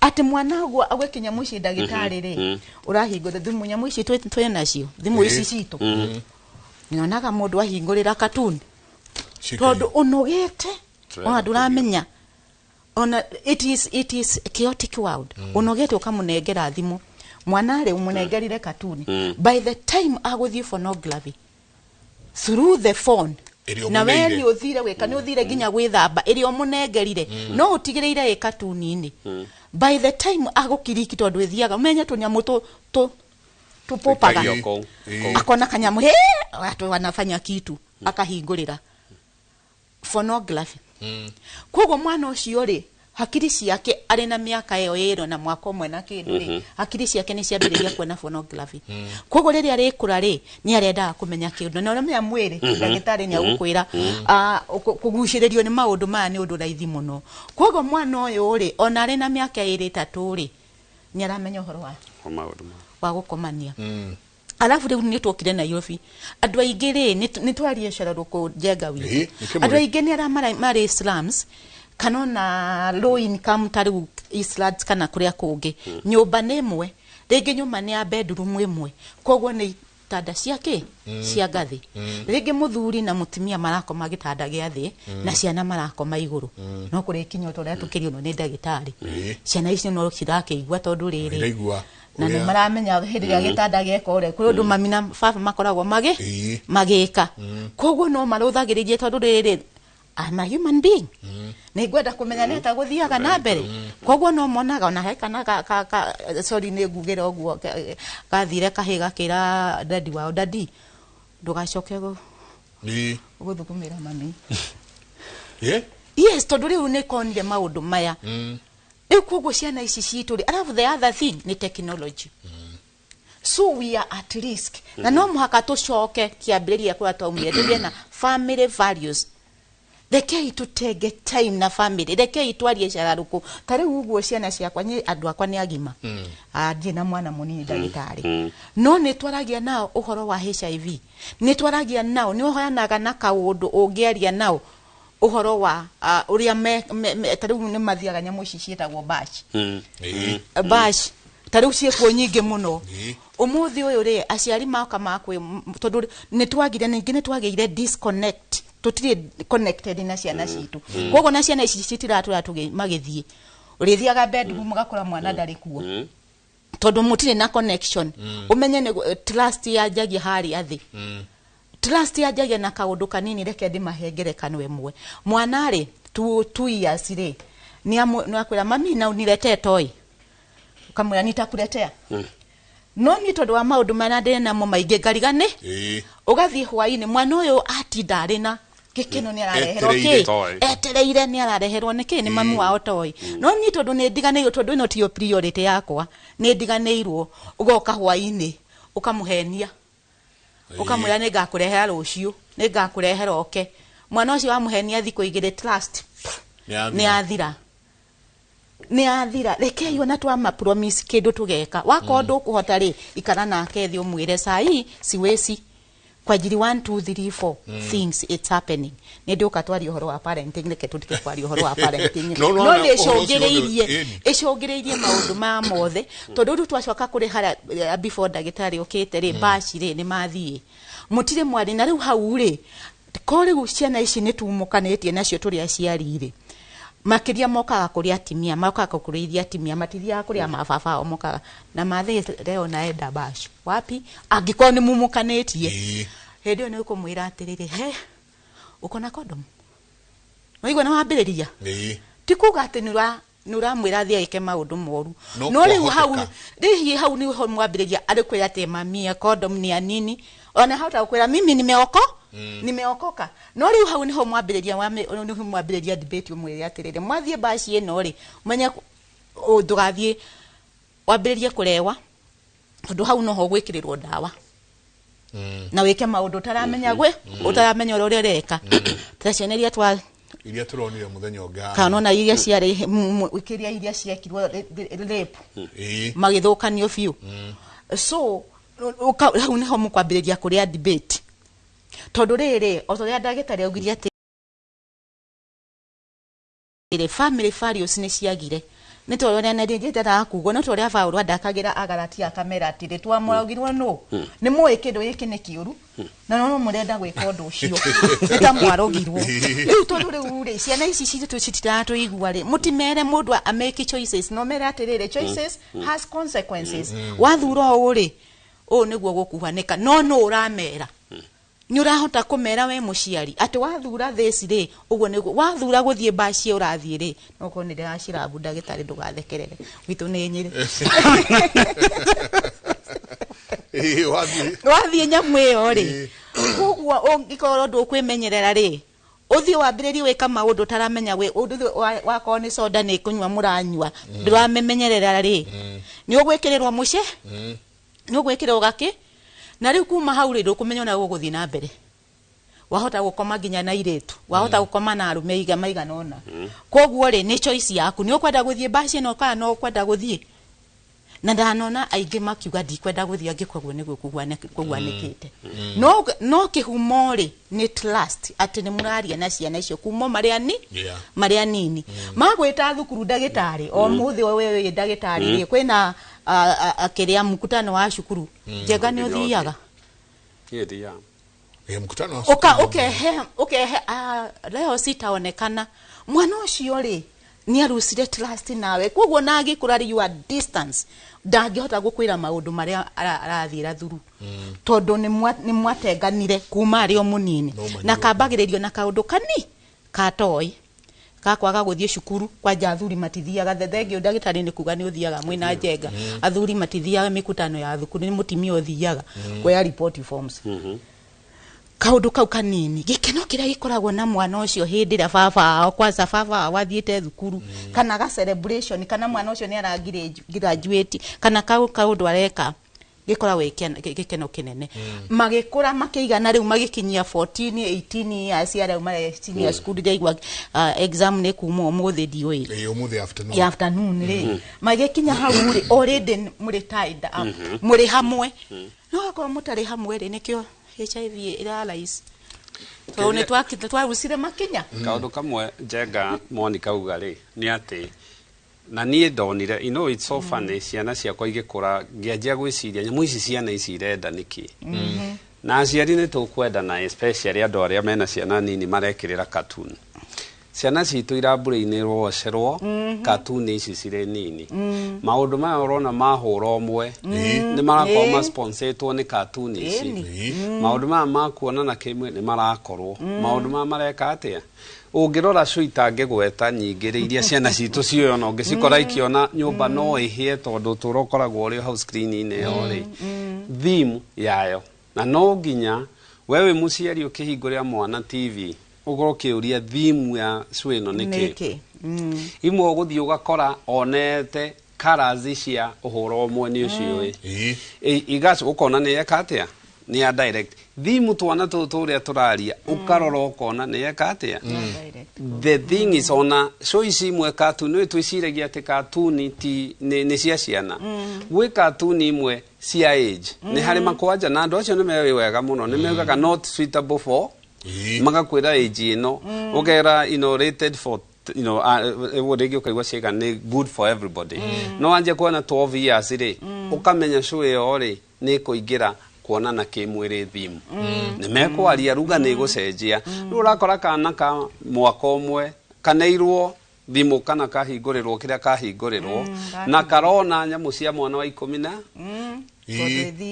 ati mwana gwa agwekinya muci ndagitari ri urahingura thimu nya muci twe nacio thimu ici citu nyonaga mundu ahingurira cartoon tondu unogete ona nduramenya ona it is chaotic world unogete ukamunengera thimu mwana ri umunengerire cartoon by the time aguthie pornography through the phone na wewe uthire weka ni uthire ginya gwithamba iri omunengerire no utigireire cartoon-ini by the time agukiriki tondu ethiaga menye tunyamu tupopaga akona kanyamu watu wanafanya kitu akahingurira pornography koguo mwana ucio ri hakiri ciake ari na miaka iyo iro na mwaka umwe na kindu ri hakiri ciake ni ciambiriria kuona pornography koguo riri ari kura ri ni arenda kumenya kindu na uria mwiri ndagitari ni agukwira kuguciririo ni maundu maya ni undu raithi muno koguo mwana uyu ri ona ari na miaka iri 3 ri ni aramenya uhoro wa gukomania alafu riu ni twokire Nairobi andu aingi ri ni twarie ceraruko jenga wi andu aingi ni ara mari slums kanona low income tariu Eastlands kana kuria kungi nyumba ni imwe ringi nyumba ni ya bedroom imwe koguo ni tanda ciake cia ngathi ringi muthuri na mutumia marakoma gitanda gia thi na ciana marakoma iguru no kuri kinyo toria tukirio no ni ndagitari ciana icio no cirakeigua tondu riri na ni maramenya hindi ya gitanda gieko ure kuri undu mami na baba makoragwo magika koguo no maruthagiririe tondu riri I'm a human being. Ni gwenda kumenya ni taguthiaga na mbere. Koguo no monaga ona he kana sorry ni ngugire oguo gathire kahiga kira daddy wao daddy ndugacoke go guthukumira mami. Yes tondu riu ni konde maundu maya. Koguo ciana ici citu ri alafu the other thing ni technology. So we are at risk. Na no muhaka tucoke kiambiriria kwa twaumire na family values. Rekei tutege time na family rekei twarie cararuku tari uguo ciana ciakwa ni andu akwa ni agima aje na mwana munini ndagitari no ni twaragia nao uhoro wa HIV ni twaragia nao ni uhanaga na kaundu ungiaria nao uhoro wa uria tari ni mathiaga nyamu ici cietagwo bash tari ciekwo nyingi muno umuthi uyu ri aciari maka makwe tondu ni twagire ningi ni twagire disconnect tutire connected na ciana citu koguo na ciana ici citiratura magithie urithiaga bedroom gakora mwana ndari kuo tondu mutire na connection umenye ni trust ya jagi hari athi trust ya jagi na kaundu kanini reke ndi mahengere kanwe mwe mwana ri 2 years ri ni akwira mami na unilete toy ukamwira nitakuletea no ni tondu wa maundu manade na mo maingi ngarigane ugathie hwaini mwana uyu atindari na gikeno ni arareherwo etereire ni arareherwo niki ni mamu wao toy no ni tondu ni ndiganeirwo tondu ino tio priority yakwa ni ndiganeirwo ugoka hwaini ukamuhenia ukamwira ni ngakurehera rucio ni ngakurehera oke mwana ucio wamuhenia thiku igire trust ni athira rekei ona twa promise kindu tugeka wakondu kuhota ri ikara nake thi umwire sai siwezi kwa jiri 1 2 3 4 things it's happening ni nduka twari uhoro wa parenting neke tutike kwari uhoro wa parenting no ni icungireirie maundu ma mothe tondu ru twacoka kuri hara before ndagitari okite ri bashi ri ni mathie mutire mwari na riu hau ri kore guciana ici ni tumukanetie nacio turi aciari ri makiria mokaga kuri atimia mokaga kuri atimia matithia kuri amababa o mokaga na mathe leo naenda bash wapi angikoni mumukanetie hedio ni ukumwira atiriri he ukona condom noigwa na wambiriria tikuga ati nura mwira thia ike maundu moru no riu hau ni ho mwambiriria ari kwira ati mamia condom ni anini ona hata kwira mimi nimeokoka no riu hau niho mwambiriria debate umwire atiriri mwathie bashi eno ri menya ndugathie wambiririe kurewa tondu hau no ho gwikirirwo ndawa na wike maundu taramenya gwe utaramenya uria ureka turaceneria twa iria turonire muthenya unga kana na iria ciari wikiria iria ciekirwo rape magithukanio biu so hau niho mukwambiriria kuria debate tondu riri otoria ndagitari augiria ati family values ni ciagire ni tore na ndinjite ta kugo no tore ava urwa ndakagira agaratia kamera ati twamwagirwo no ni muwe kindu giki ni kiuru na no murenda gwika undu ucio eta mwarogirwo riu tondu riu ri ciana ici citu citiratu igwa ri mutimere mundu a make choices no mere atirire choices has consequences wathura uri o niguo gukuhanika no uramera ni urahota kumera we muciari ati wathura this ri uguo niguo wathura guthie baci urathie ri no ko ni ndashira ndagitari ndugathekerere witu ni nyiri wathie nyamu iyo ri uguo ungikorwo ndukwimenyerera ri uthie wambiririe wika maundu taramenya we undu wako ni soda ni kunywa muranywa nduramemenyerera ri ni ugwikirirwa muce ni ugwikirwo gaki na riu kuma hau ri ndukumenya na guguthie na mbere wahota gukoma ginya na iretu wahota gukoma na arume maiga nona koguo ri ni choice yaku ni ukwenda guthie baci no kana no ukwenda guthie na ndanona aingi makiuga ndikwenda guthie angikwaguo niguo kugwanikite no kihumo ri ni trust ati ni muraria na ciana icio kuma maria nini magwita thukuru ndagitari o muthi wewe ndagitari ri kwina akiria mkutano wa shukuru jega ni uthiaga yedia mkutano wa okay leo sitaonekana mwana ucio ri ni arusire trust nawe koguo nagi kurari you are distance ndangihota gukwira maundu maria arathira thuru tondu ni mwatenganire kuma ari o munini na kambagiririo na kaundu kani katoi kakwaga guthie cukuru kwa jathuri matithiaga thethengio ndagitari ni kuga ni uthiaga mwina njenga athuri matithiaga mikutano ya thukuru ni mutimia uthiaga kwa report forms kaundu kau kanini gikeno kiria gikoragwo na mwana ucio hindira baba kwanza baba wathiete thukuru kana ga celebration kana mwana ucio ni aragire graduate kana kaundu areka gikoragwo gikeno kinene magikura makiigana riu magikinyia 14 18 years ya riu mare senior school ndaigwa exam ne kuma umuthi dioi umuthi afternoon ri magikinya hau ri already muri tied up muri hamwe no akora mutari hamwe ri nikio HIV irarais so ne twarusire makinya kaundu kamwe njenga Monica ugari ni ati na nie ndonire it's so funny ciana ciakwa igikura ngianjia gwiciria nyamu ici ciana ici irenda niki na aciari ni tukwenda na especially andu aria mena ciana nini marekirira cartoon ciana citu irambure-ini rocerwo cartoon ici cire nini maundu maya urona mahura omwe ni marakoma sponsoretwo ni cartoon ici maundu maya makuona na kimwe ni marakorwo maundu maya mareka atia ungirora cuita ngigweta nyingire iria ciana citu cio no ngicikora ikiona nyumba no ihie tondu turokoragwo ri house screen-ini yo ri theme yayo na no nginya wewe muciari ukihingurira mwana TV ugoro kiuria theme ya swino niki imwe uguthii ugakora onete colors cia uhoro omwe ni ucio igacu ukona ni yakatia ni ya direct theme twana turia turaria ukarora ukona ni yakatia the thing is ona choice imwe cartoon ni twiciragia ati cartoon ti ni cia ciana gwi cartoon imwe cia age ni hari makwanja na andu acio ni mewe wega muno ni meugaga not suitable for magakwira age ino ukera rated for wodegi ukaigwa ciega ni good for everybody no anje kuona 12 years ri ukamenya show iyo ri ni kuingira kuonana kimwiri theme ni mekwaria ruga ni gucenjia ni urakora kana ka mwaka omwe kaneirwo thimu kana kahingurirwo kiria kahingurirwo na karona nyamu cia mwana wa 10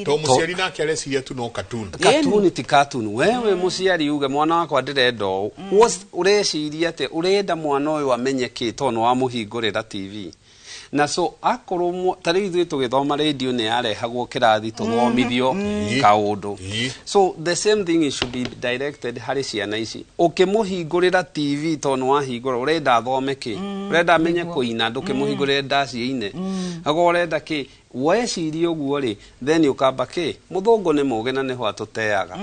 to muciari nake areciria tu no cartoon ti cartoon wewe muciari uge mwana wakwa ndirenda ureciria ate urenda mwana uyu amenye ki tono wa muhingurira TV na so akorwo tari ithu tugithoma radio ni arehagwo kirathi tuthomithio kaundu so the same thing it should be directed hari ciana ici ukimuhingurira TV tono wa hingura urenda thome ki urenda amenye kuina ndukimuhingurira ndaci ine ago urenda ki weciria ũguo rĩ then ukamba kĩ mũthũngũ nĩ mũũgĩ na nĩho atũteaga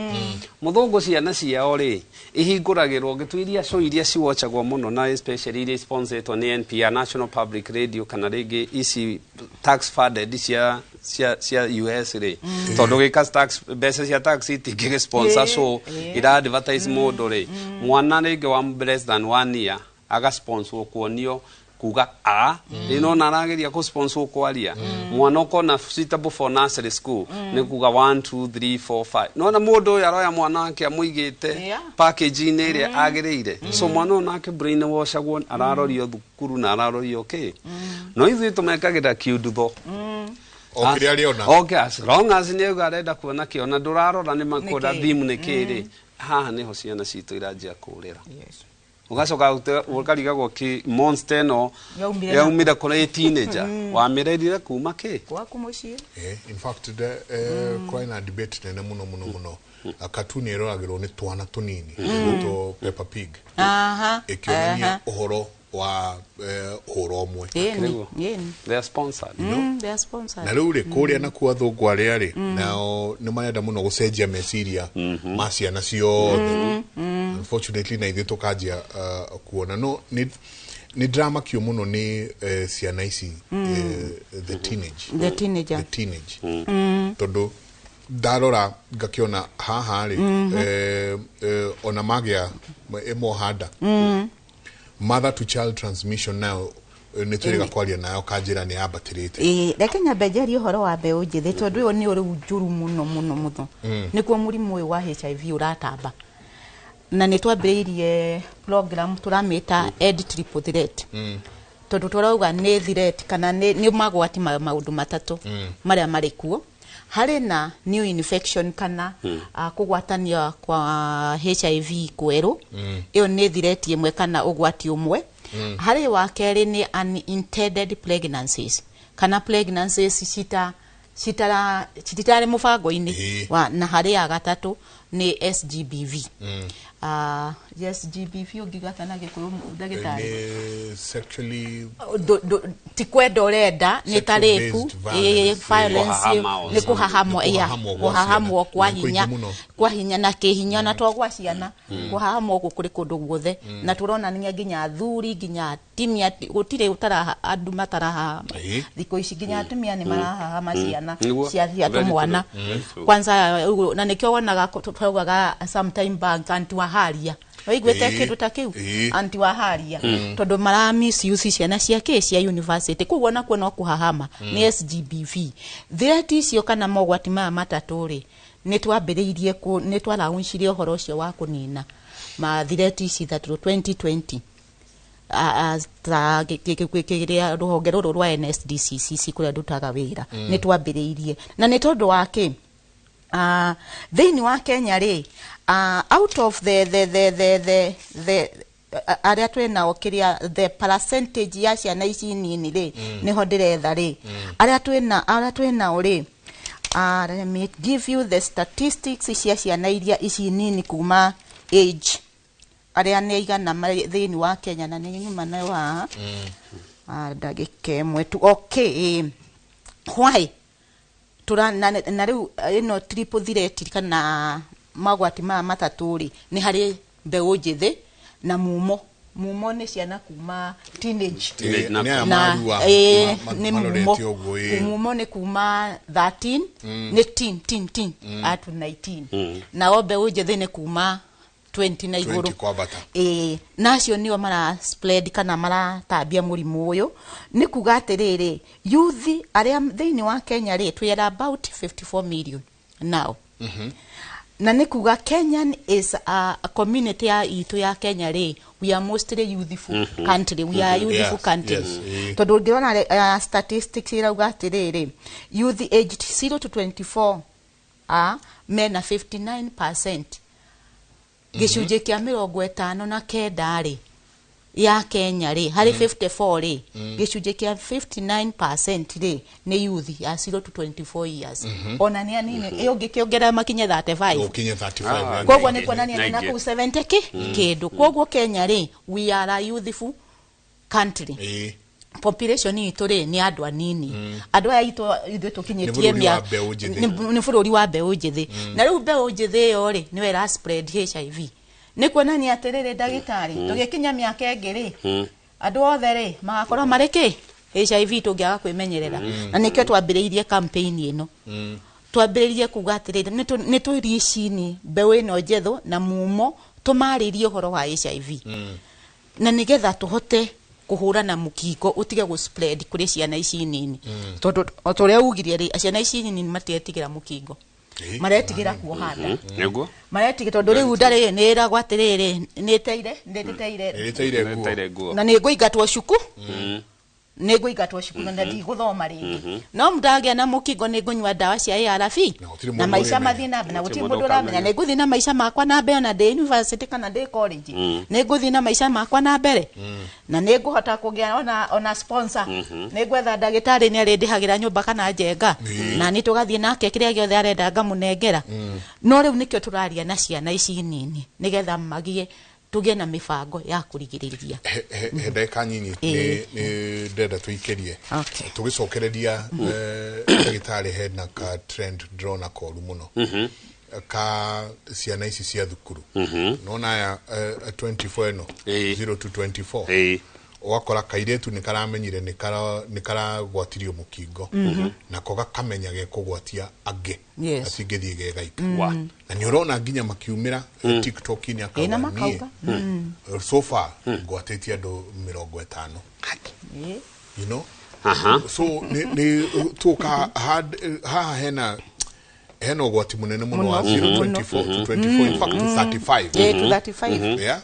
mũthũngũ ciana ciao rĩ ihingũragĩrwo gĩtuiria show iria ciwatchagwo mũno na especially iria sponsoretwo nĩ NPR National Public Radio kana rĩngĩ ici tax funded cia US rĩ tondũ gĩka tax mbeca cia tax itingĩ sponsor show ira advertise mũndũ rĩ mwana rĩngĩ wa less than 1 year aga sponsor kuonio kuga ino narageria ku sponsor kwaria mwana ukona suitable for nursery school ni kuga 1 2 3 4 5 nona mundu uyu aroya mwana wake amuigite package ine ire agereire so mwana nake brain washagwo ararorio thukuru na ararorio okay no ithu tumekagira kiudu okiri aliona okay as long as ni ugarenda kuona kiona ndurarora ni makoda thimu ni kiri haha niho ciana citu irajia kurira ugacoka ukarigagwo ki monster no yaumira kuri teenager wamirerire kuma ki kwaku mucie in fact kwa na debate nene muno akatuni eroragirwo ni twana tunini to Peppa Pig ikionania uhoro wa horo omwe they are sponsored they are sponsored na riu ri kuria na kwa thungu aria ri nao ni marenda muno gucenjia meciria ma ciana ciothe unfortunately na ithu tukanjia kuona no ni drama kio muno ni ciana ici the teenage tondu ndarora ngakiona haha ri ona magia emohanda mother to child transmission now nitwega kwaria nayo kanjira ni abatirite reke nyambejeri uhoro wa mbeu njithi tondu uyu ni uri njuru muno nikuo murimu uyu wa HIV uratamba na nitwambiriirie program turamita Ed Triple Threat tondu turauga ni threat kana ni magwati maundu matatu maria mari kuo hari na new infection kana kugwatania kwa HIV kweru iyo ni threat imwe kana ugwati umwe hari wa keri ni unintended pregnancies kana pregnancies cititare mubango-ini wa na hari ya gatatu ni SGBV SGBV ugigatana gikuyu ndagitari sexually tikwenda urenda ni tarepu violence ni kuhahamwo kwa hinya na kihinya na twagwa ciana kuhahamwo kuri kundu guothe na turona ni nginya athuri nginya atimia gutire utara andu mataraha thiko ici nginya atimia ni marahahama ciana cia tumwana kwanza na nikyo wonaga twaugaga sometime bank antiwaharia waigwete kindu ta kiu antiwaharia tondu mara misuse ciana ciake cia university kuona kuona kuhahama ni SGBV threat icio kana mogwati maya matatu ri nitwambiriirie ni twaraunchirie uhoro ucio wa kunina ma threat ici that 2020 kikiria ruhonge ruru rwa NSDCC kuria ndutaga wira nitwambiriirie na ni tondu wake thini wa Kenya ri out of the aria twena okiria the percentage ya ciana ici nini ri niho ndiretha ri aria twena uri let me give you the statistics cia ciana iria ici nini kuma age aria ni igana thini wa Kenya na ni nyuma nayo ha ndagike mwetu okay why na riu ino triple threat kana magwati ma matatu ri ni hari mbeu njithi na mumo ni ciana kuma teenage na ni mumo ni kuma 13 ni teen at 19 na mbeu njithi ni kuma 20 na iguru nacio nio mara spread kana mara tabia murimu uyu ni kuga atiriri youth aria thini wa Kenya ri we are about 54 million now na ni kuga Kenyan is a community ya itu ya Kenya ri we are mostly youthful country we are youthful country tondu ngiona statistics irauga atiriri youth aged 0 to 24 mena 59% gicunje kia 59 ri ya Kenya ri hari 54 ri gicunje kia 59% ri ni youth ya 0 to 24 years ona ni anini iyo gikiongera makinye 35 kogwo ni kuonania na ku 70 kindu kogwo Kenya ri we are a youthful country population itu ri ni andu anini andu aya ithu tukinyitie mia ni bururi wa mbeu njithi na riu mbeu njithi yo ri ni wera spread HIV ni kuonania atiriri ndagitari tugikinya miaka ingi ri andu othe ri magakorwo mariki HIV tungiaga kwimenyerera na nikio twambiriirie campaign ino twambiriirie kuga atiriri ni twiricini mbeu ino njethu na mumo tumaririe horo wa HIV na nigetha tuhote kuhurana mukingo utige go spread kuri ciana ici nini tondu otoria ugirie ri ciana ici nini matietigera mukingo maretigira kuohanda niguo maretigira tondu riu ndari ni iragwa atiriri niteire guo na ni nguingatwo cuku ni nguingatwo cuku na ndi guthoma ringi no mdagia na mukingo ni ngunywa dawa cia ARV na maisha mathina na guti mundu ramenya ni nguthi na maisha makwa na mbere na ndi university kana ndi college ni nguthi na maisha makwa na mbere na ni nguhota kugia ona sponsor ni gwetha ndagitari ni arindihagira nyumba kana njenga na ni tugathie nake kiria giothe arenda ngamunengera no riu nikio turaria na ciana ici nini nigetha magie tugie na mifango ya kurigiriria ndeka nyinyi ni ndenda tuikerie tugicokereria ndagitari hena ka trend drone akoru muno ka ciana ici cia thukuru nona ya 24 no 0 to 24 wakora kairetu ni karamenyire ni karagwatirio mukingo na koga kamenya ge kugwatia age atingithie ge gaika na ni urona nginya makiumira TikTok ni akawa so far gwatetie andu 50 you know so ni tuka ha hena ugwati munene muno wa 024 to 24 in fact 35 yeah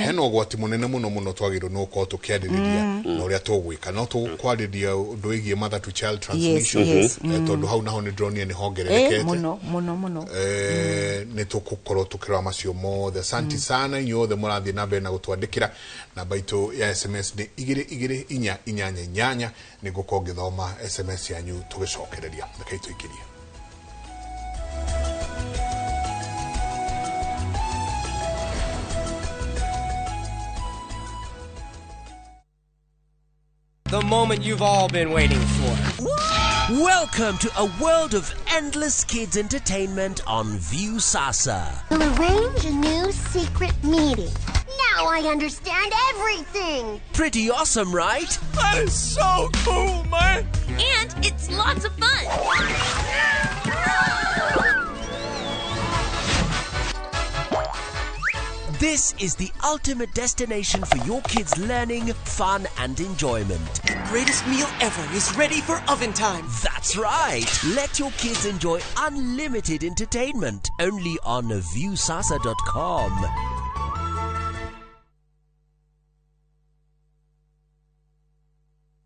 hena ugwati munene muno twagiro no ko tukiaririria na uria tugwika no tukwariria undu igie mother to child transmission tondu hau naho ni drone ni hongererekete muno ni tukukorwo tukira macio mothe santi sana inyothe murathie na mbere na gutwandikira na baito ya SMS ni 2288 ni gukongithoma SMS yanyu tugicokereria ndakaito ikiria. The moment you've all been waiting for. Welcome to a world of endless kids entertainment on View Sasa. We'll arrange a new secret meeting. Now I understand everything. Pretty awesome, right? That is so cool, man. And it's lots of fun. This is the ultimate destination for your kids' learning, fun, and enjoyment. The greatest meal ever is ready for oven time. That's right. Let your kids enjoy unlimited entertainment only on viewsasa.com.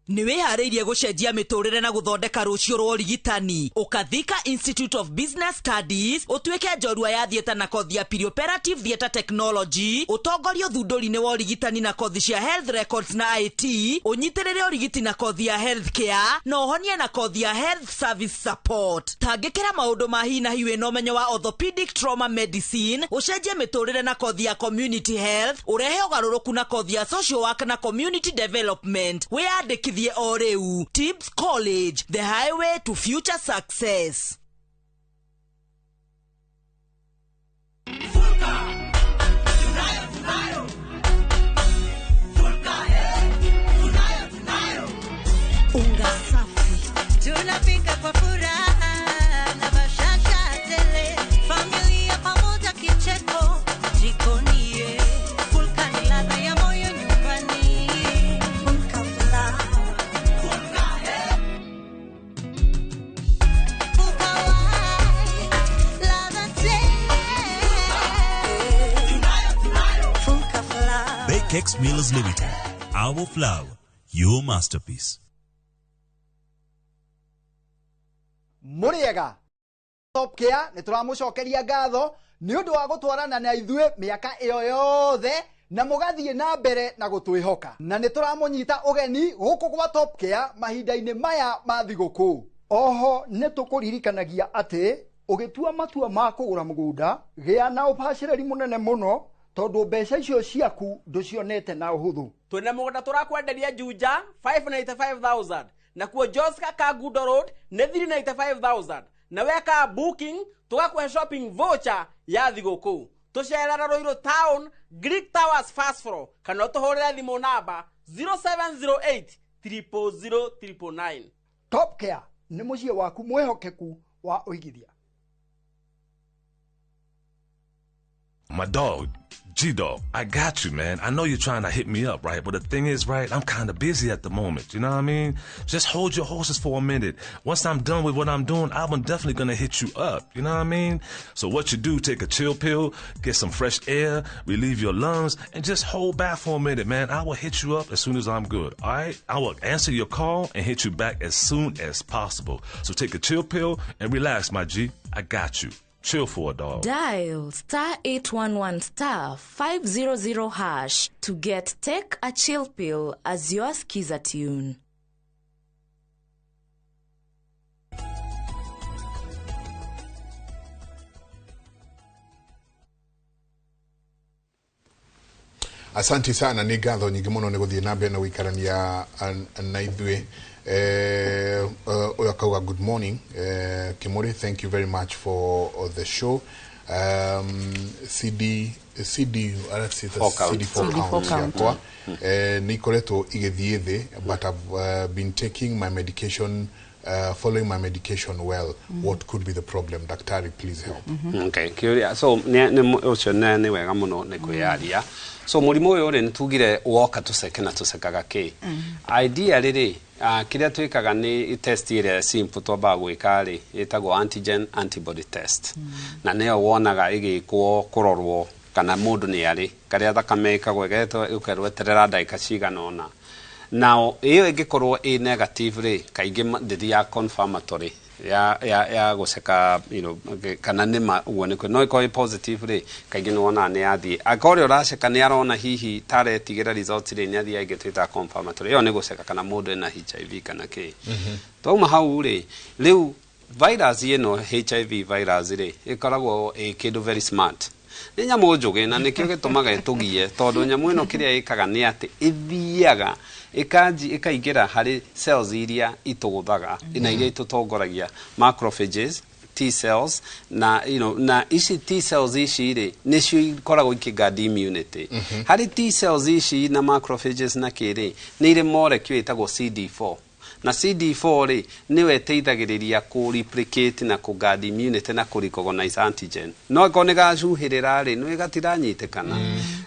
Niwehariirie gucenjia miturire na guthondeka rucio rwa urigitani ukathika Institute of Business Studies utuike njorua ya thieta na kothi ya perioperative theatre technology utongorio thunduri ni wa urigitani na kothi cia health records na IT unyitirire urigiti na kothi ya health care na uhonie na kothi ya health service support tangikira maundu ma hi na hiwe no menyo wa orthopedic trauma medicine ucenjie miturire na kothi ya community health urehe ugaruruku na kothi ya social work na community development wiyandikithie oreu Tibbs College, the highway to future success. Unga safi tunapika kwa furaha na bashasha tele, familia pamoja kicheko jikonie, Vulcan ladha ya moyo nyumbani. Bakex Millers Limited. Our flour, your masterpiece. Muriega Top Care nituramucokeria ngatho ni undu wa gutwarana na ithue miaka iyo yothe na mugathie na mbere na gutwihoka na nituramunyita ugeni guku kwa Top Care mahinda-ini maya ma thiguku. Oho nitukuririkanagia ati ugitua matua ma kugura mugunda gia na ubashiriri munene muno tondu mbeca icio ciaku nducionete na uhuthu. Twina mugunda turakwenderia Juja 595,000 na kuo Joska Kagudo Road ne 395,000 na weka booking tugakuhe shopping voucher ya thiguku. Tucerera Roiro Town Greek Towers fast floor kana tuhurira thimu namba 0708 000 999. Top Care ni mucie waku mwehokeku wa uigithia. My dog, G-Dog, I got you, man. I know you're trying to hit me up, right? But the thing is, right, I'm kind of busy at the moment. You know what I mean? Just hold your horses for a minute. Once I'm done with what I'm doing, I'm definitely going to hit you up. You know what I mean? So what you do, take a chill pill, get some fresh air, relieve your lungs, and just hold back for a minute, man. I will hit you up as soon as I'm good, all right? I will answer your call and hit you back as soon as possible. So take a chill pill and relax, my G. I got you. Chill for a dog. Dial *811*500# to get Take a Chill Pill as your skiza tune. Asante sana, ni ngatho nyingi muno ni guthie na mbere na wikarania na ithue. Oyakawa, good morning. Kimori, thank you very much for the show. CD4 counts yakwa ni koreto igethie the, but I've been taking my medication, following my medication well. What could be the problem? Daktari, please help. Okay, curious. So ni wega muno ni kwiaria. So murimu uyu ri nitugire woka tuseke na tusekaga ki. Ideally ri kiria twikaga ni test ire simple twamba gwika ri itagwo antigen antibody test. Na neyo wonaga igikwo kurorwo kana mundu ni ari karia thakame ikagwegetwo ukerweterera ndaika cigana ona. Now iyo ingikorwo i negative ri kaingi ndithi ya confirmatory ya guseka, you know, kana nima uone ko no iko positive ri kaingi no ona ni athie akori uraceka ni arona hihi tare tigera results ri ni athie igitwita confirmatory yo ni guseka kana mundu na HIV kana ki twauma hau ri riu virus ino HIV virus ri ikoragwo kindu very smart ni nyamu njuge na nikio gitumaga itugie tondu nyamu ino kiria ikaga ni ati ithiaga ikaingira hari cells iria ituguthaga ina iria itutongoragia macrophages, T cells, na you know na ici T cells ici ri nicio ikoragwo ikigadi immunity. Hari T cells ici na macrophages na kiri ni ire molecule itagwo CD4. Na CD4 ri niwe iteithagiriria ku replicate na ku guard immunity na ku recognize antigen. No konega cuhirira ri no igatiranyitikana.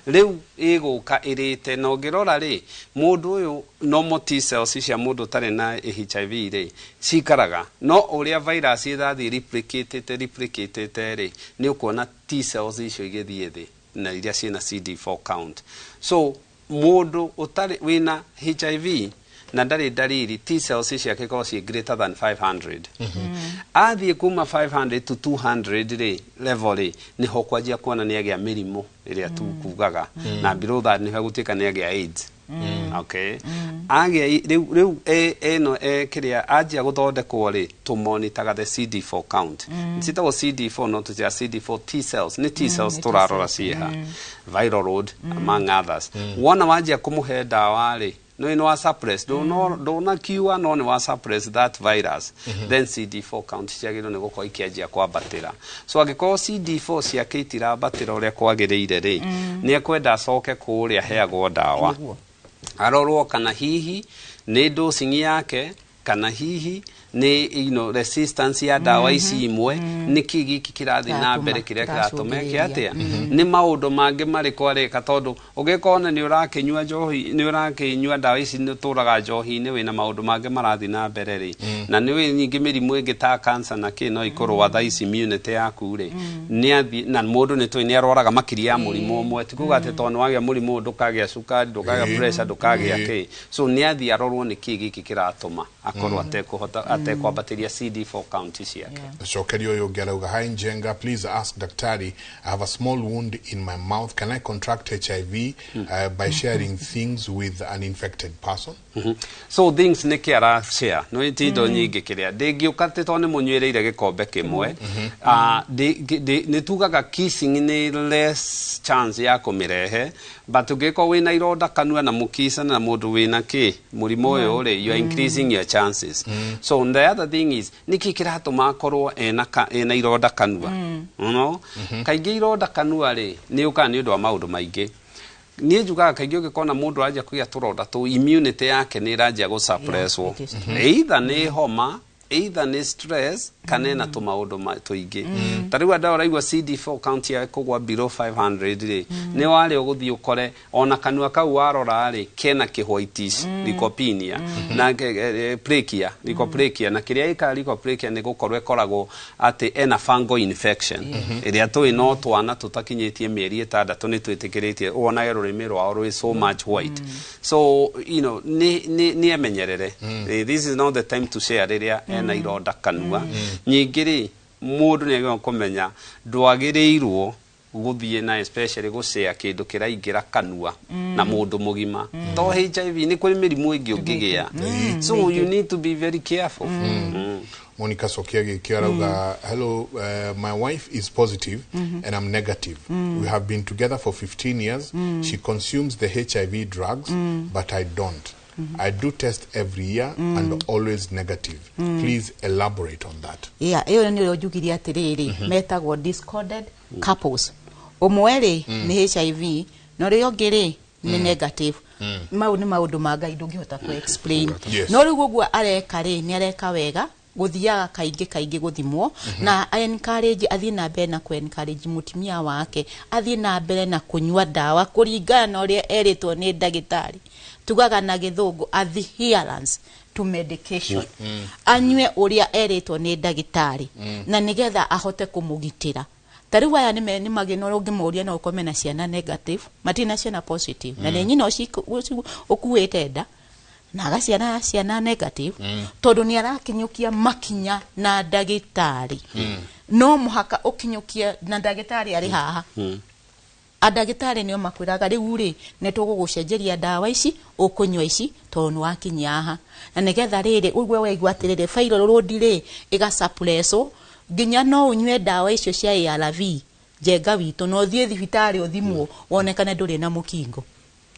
Riu iguka irite no ngirora ri mundu uyu normal T cells cia mundu tare na HIV ri cikaraga no uria virus irathi replicate ri ni ukona T cells icio igithie thi na iria ciena CD4 count. So mundu utari wina HIV na ndari dariri T cells ciake ko ci greater than 500. Athie kuma 500 to 200 ri level ri ni hokwanjia kuona ni agia mirimu iria tukugaga na below that ni hagutika ni agia AIDS. Okay. Agia riu no kiria ajia guthondekwo ri to monitor the CD4 count. Citago CD4 no to CD4 T cells ni T cells turarora ciha viral load among others. Wona wajia kumuhe dawa ri no wa suppress do na cure no ni wa suppress that virus then CD4 count ciagiro ni gukwa ikianjia kwa batira. So agiko CD4 ciake itira batira uria kwagiriire ri ni ekwenda acoke kuria heagwo dawa arorwo kana hihi ni dosing yake kana hihi ni resistance ya dawa ici imwe ni kigiki kirathi na mbere kiria kiratumeke atia ni maundu mangi mari kwareka tondu ugikona ni urakinywa njohi ni urakinywa dawa ici ni turaga njohi ni wina maundu mangi marathi na mbere ri na ni we nyingi mirimu ingi ta cancer na ki no ikorwa tha ici immunity yaku ri ni athi na mundu ni twi ni aroraga makiria murimu umwe tikuga ati tondu wagia murimu ndukagia sukari ndukagia pressure ndukagia ki so ni athi arorwo ni kigiki kiratuma akorwa te kuhota atekwambatiria CD4 count ciake cokerio yo ngerauga hi Njenga, please ask daktari, I have a small wound in my mouth, can I contract HIV by sharing things with an infected person? So things ne kiara share no itindo nyingi kiria ndingiukate to ne munywereire gikombe kimwe ni tugaga kissing ni less chance ya kumirehe but ugiko wina ironda kanua na mukisa na mundu wina ki murimo uyu ri you are increasing your chances. So the other thing is niki kiratuma korwo ena ironda kanua no kaingi ironda kanua ri ni uka ni undu wa maundu maingi ni njugaga kaingi ugikona mundu aje kugia turonda tu immunity yake ni raja go suppresswo either ni homa either ni stress kana na tumaundu tuingi tariwa da raigwa CD4 count ya kugwa below 500 ri ni wale uguthi ukore ona kanua kau warora ri kena kihwaitis lycopenia na lycopenia na kiria ika lycopenia ni gukorwe koragwo ati ena fungal infection iria tu no twana tutakinyitie mieri 6 ni twitikiretie wona rurimi rwa rwi so much white so you know ni emenyerere this is not the time to share area na ironda kanua nyingiri mundu ni agwa kumenya ndwagirirwo guthie na especially gucea kindu kiraingira kanua na mundu mugima to HIV ni kuri mirimu ingi ungigia so you need to be very careful. Monica Sokiagi kiarauga hello, my wife is positive and I'm negative. We have been together for 15 years. She consumes the HIV drugs but I don't. I do test every year and always negative. Please elaborate on that. Yeah, iyo ni ujugiria atiriri metagwo discorded couples. Omwere ni HIV no rio ngiri ni negative. Mau ni maundu magai ndungihota ku explain. No riu gugwa areka ri ni areka wega guthiaga kaingi guthimwo na encourage athie na mbere na ku encourage mutimia wake athie na mbere na kunywa dawa kuringana na uria eritwo ni ndagitari tugaga na githungu adherence to medication anywe uria eritwo ni ndagitari na nigetha ahote kumugitira tariwa ya ni magino ngimuria na ukome na ciana negative matina ciana positive na nyina ukuwete nda na gaciana negative tondu ni arakinyukia makinya na ndagitari no muhaka ukinyukia na ndagitari ari haha adagitari ni makwiraga riu ri netugugucenjeria dawa ici ukunywa ici tonu wakinyaha na nigetha riri ugwe weigwatirire failo rodi ri iga suppresso ginya no unywe dawa icio cia ARV jenga witu no thie thibitari uthimwo wonekane nduri na mukingo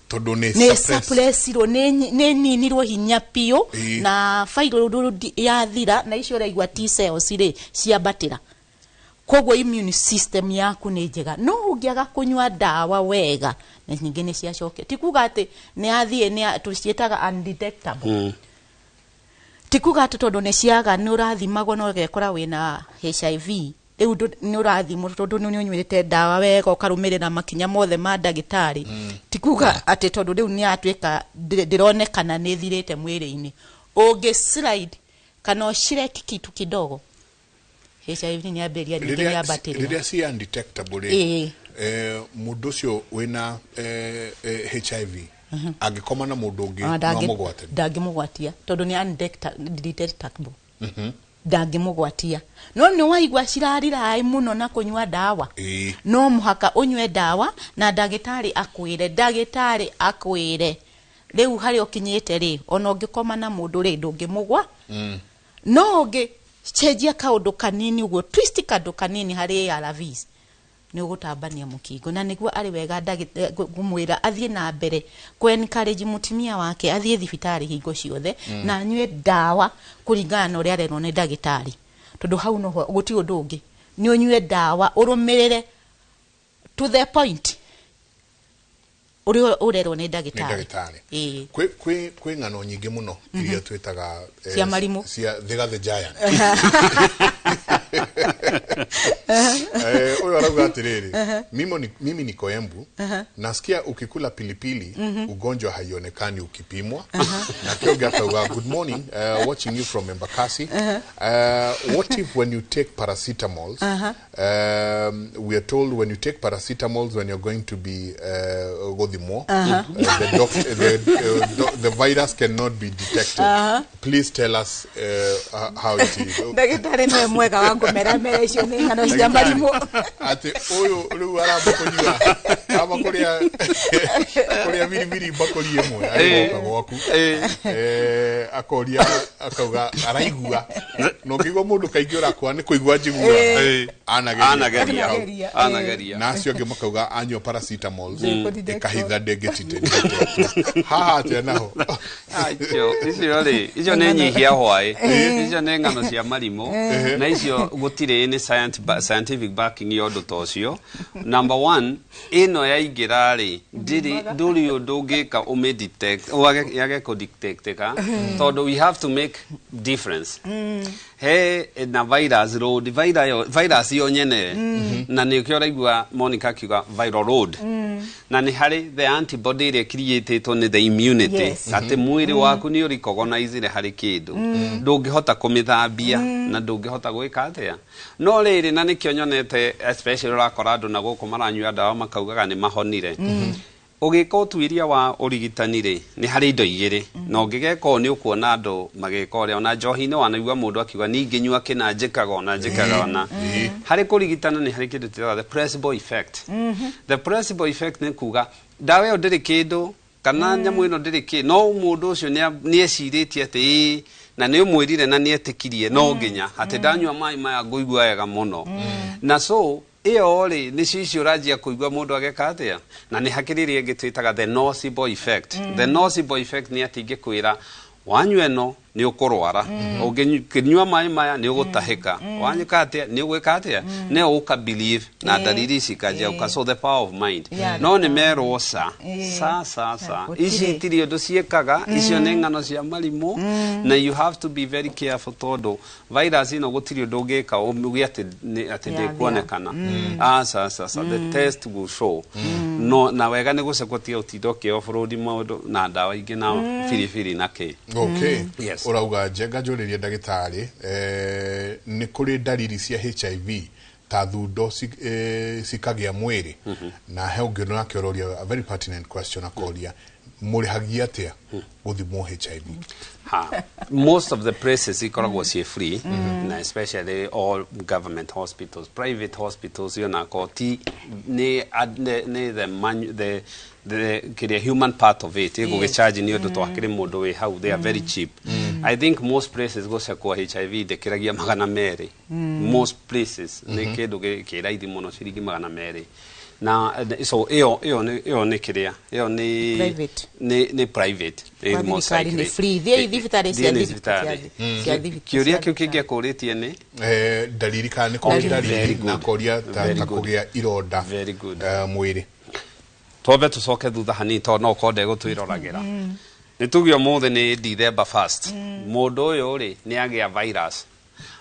tondu ni suppressiro ni ninirwo hinya pio na failo rodi ya thira na icio raigwa T cells ri ciambatira kogwo immune system yaku ni njega no ungiaga kunywa dawa wega na nyingine cia coke tikuga ati ni athie ni tucietaga undetectable tikuga ati tondu ni ciaga ni urathimagwo no gekora wina HIV riu ni urathimwo tondu ni unywite dawa wega ukarumirira makinya mothe ma ndagitari tikuga ati tondu riu ni atwika ndironekana ni thirite mwiri-ini ungi slide kana shireki kitu kidogo HIV ni aberia ni ya battery riria si undetectable mundu cio wina HIV agikoma na mundu ungi no mugwate ndangimugwatia tondu ni undetectable ndangimugwatia no ni waigwa cirarira ai muno na kunywa dawa no muhaka unywe dawa na ndagitari akwire riu hari okinyite ri ona ungikoma na mundu ri ndungimugwa no ungi chejia kaundu kanini ugo twist kaundu kanini hari ARVs ni ugutambania mukingo na niguo ari wega gumwira athie na mbere ku encourage mutimia wake athie thibitari hingo ciothe na anywe dawa kuringana na uria arerwo ni ndagitari tondu hau no guti undu ungi ni unywe dawa urumirire to the point urerwo ni ndagitari kwi ngano nyingi muno iria twitaga cia marimu cia Thega the Giant Huyo anauga atiriri. Mimi niko Embu. Nasikia ukikula pilipili ugonjwa haionekani ukipimwa. Na kioga kauga, good morning, watching you from Embakasi. What if when you take paracetamols, we are told when you take paracetamols when you're going to be Godimo, the virus cannot be detected. Please tell us how it is. Ndagitari no mwega wangu mera icio ni ngano cia marimu. Ati uyu riu aramukunywa amakuria biri bakori imwe agoka gwaku akoria akauga araigua no ngigwa mundu kaingi urakwa ni kuigua njigua anageria nacio ngi makauga anyo paracetamols ikahitha ndengitite ha naho icio nĩ nyihia hwaĩ icio nĩ ng'ano cia marimũ na icio gũtirĩ nĩ scientific backing ya ũndũ ta ũcio. Number one, ĩno yaingĩra-rĩ ndũrĩ ũndũ ũngĩka ũmĩdetect yage kũdetectĩka tondũ we have to make difference. He na virus load virus yo nyene na nĩ kĩo raigua Monica akiuga viral load na nĩ harĩ the antibody ĩrĩa created nĩ the immunity atĩ mwĩrĩ waku nĩ ũrecognize harĩ kĩndũ ndũngĩhota kũmĩthambia na ndũngĩhota gwĩka atĩa. No rĩrĩ na nĩkĩo nyonete especially ũrakora andũ na gũkũ maranyua ndawa makaugaga nĩ mahonire. Ũgĩka ũtuĩria wa ũrigitani-rĩ nĩ harĩ indo igĩrĩ na ũngĩgeka nĩ ũkuona andũ magĩka ũrĩa ona njohi-inĩ wanaigua mũndũ akiuga ningĩ nyua kĩna njĩkaga ona harĩ kũrigitana nĩ harĩ kĩndũ tĩraga the placebo effect. The placebo effect nĩ kuga ndawa ĩyo ndĩrĩ kĩndũ kana nyamũ ĩno ndĩrĩ kĩndũ no mũndũ ũcio nĩ ecirĩtie atĩ na nĩ ũmwĩrire na nĩ etĩkirie no nginya atĩ ndanyua maĩ maya ngũigua wega mũno na so iyo-rĩ nĩcio icio ũranjia kũigua mũndũ ageka atĩa na nĩ hakĩrĩ rĩngĩ twĩtaga the nocebo effect. The nocebo effect nĩ atĩ ingĩkwĩra wanyua ĩno nĩ ũkũrwara ũngĩnyua maĩ maya nĩ ũgũtahĩka wanyuka atĩa nĩ ũgwĩka atĩa nĩ ũka believe na dalili cikanjia so the power of mind no nĩ merwo sa ici itirĩ ũndũ ciĩkaga icio nĩ ng'ano cia marimũ na you have to be very careful tondũ virus ĩno gũtirĩ ũndũ ũngĩka ũmũgĩ atĩ ndĩkuonekana the test will show no na wega nĩ gũcekotia ũtindo kĩo bũrũri maũndũ na ndawa ingĩ na biribiri na kĩ. Okay. Yes. Urauga njenga njũrĩrie ndagĩtarĩ nĩ kũrĩ dalili cia HIV ta thundo cikagĩa mwĩrĩ na he ũngĩ no akĩororia a very pertinent question akoria mũrĩhagia atĩa gũthimwo HIV. Most of the places ikoragwo ciĩ free na especially all government hospitals. Private hospitals yona koti nĩ the human part of it gũgĩcharge nĩ ũndũ twakĩrĩ mũndũ wĩ hau they are very cheap. I think most places gũcekwo HIV ndĩkĩragia $200 most places nĩ kĩndũ kĩ raithi mũno ciringi $200 na so iyo nĩ kĩrĩa iyo nĩ private most likely free thibitarĩ cia kĩũria kĩu kĩngĩakũrĩtie nĩ dalili kana nĩ dalili na kũria ta kũgĩa ironda mwĩrĩ. Twambe tũcoke thutha hanini tondũ no ũkorwo ndegũtwĩroragĩra nĩ tuge ũmũthĩ nĩ December 1st mũndũ ũyũ-rĩ nĩ agĩa virus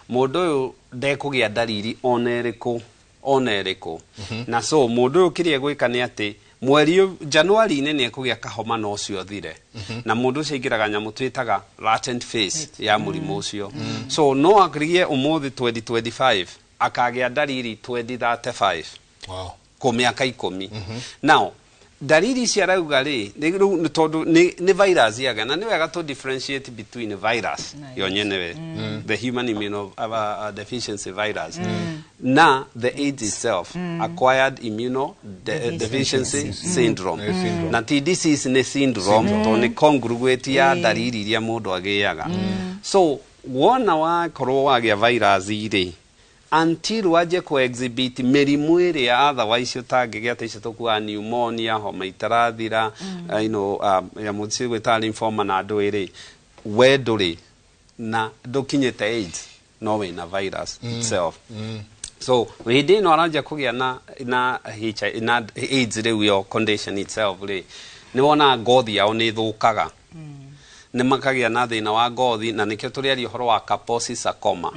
mũndũ ũyũ ndekũgĩa dalili ona ĩrĩkũ na so mũndũ ũyũ kĩrĩa gwĩka nĩ atĩ mweri Januari-inĩ nĩ ekũgĩa kahoma no ũcio thire na mũndũ ũcio aingĩraga nyamũ twĩtaga latent phase ya mũrimũ ũcio so no akĩrie ũmũthĩ 2025 akagĩa dalili 2035 kũmĩaka 10 now dalili cia rauga-rĩ tondũ nĩ virus yaga na nĩ wega to differentiate between virus yo nyenewe the human immunodeficiency virus na the AIDS itself acquired immunodeficiency syndrome na ti disease nĩ syndrome to nĩ congruity ya dalili iria mũndũ agĩaga so wona wakorwo wagĩa virus-rĩ until waje exhibit mĩrimũ ĩrĩa otherwise ũtangĩgĩa ta icio tũkuaga pneumonia homa itarathira yamũ cigwĩta lymphoma na andũ ĩrĩ we ndũrĩ na ndũkinyĩte AIDS no wĩna virus itself so hĩndĩ ĩno aranjia kũgĩa na AIDS rĩu yo condition itself rĩ nĩ wona ngothi yao nĩ thũkaga nĩ makagia na thĩna wa ngothi na nĩkĩo tũrĩaria ũhoro wa Kaposi sarcoma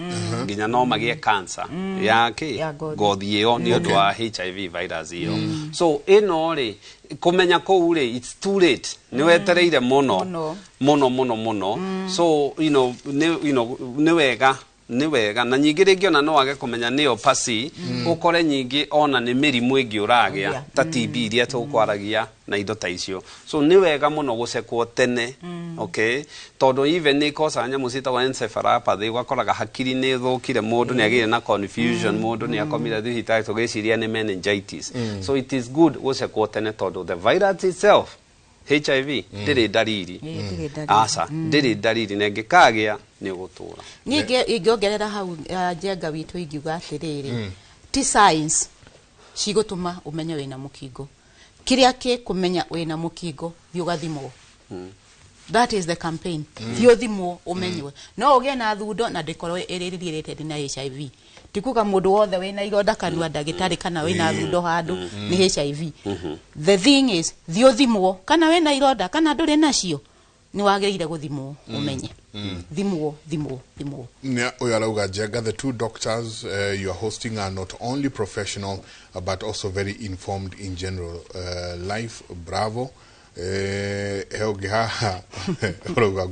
nginya no magĩe cancer ya ngothi ĩyo nĩ ũndũ wa HIV virus ĩyo so ĩno rĩ kũmenya kũu rĩ it's too late nĩ wetereire mũno so nĩ wega na nyingĩ rĩngĩ ona no age kũmenya nĩyo pasi ũkore nyingĩ ona nĩ mĩrimũ ĩngĩ ũragĩa ta TB iria tũkwaragia na indo ta icio so nĩ wega mũno gũcekwo tene okay tondũ even nĩ kosa nyamũ ciĩtagwo encephalopathy ũgakoraga hakiri nĩ thũkire mũndũ nĩ agĩire na confusion mũndũ nĩ akomire thibitarĩ tũgĩciria nĩ meningitis so it is good gũcekwo tene tondũ the virus itself HIV ndĩrĩ ndariri ndĩrĩ ndariri na ĩngĩkagĩa nĩ ũgũtũra ningĩ ingĩongerera hau njenga witũ ingiuga atĩrĩrĩ ti science cigũtũma ũmenye wĩna mũkingo kĩrĩa kĩkũmenya wĩna mũkingo thiĩ ũgathimwo that is the campaign thiĩ ũthimwo ũmenywe no ũgĩe na thundo na ndĩkorwo ĩrĩrĩrĩte na HIV tikuga mũndũ wothe wĩna ironda kanua ndagĩtarĩ kana wĩna thundo handũ nĩ HIV the thing is thiĩ ũthimwo kana wĩna ironda kana ndũrĩ nacio ni wagĩrĩire gũthimwo ũmenye thimwo yeah oyarauga Njenga the two doctors you are hosting are not only professional but also very informed in general life bravo Heogeha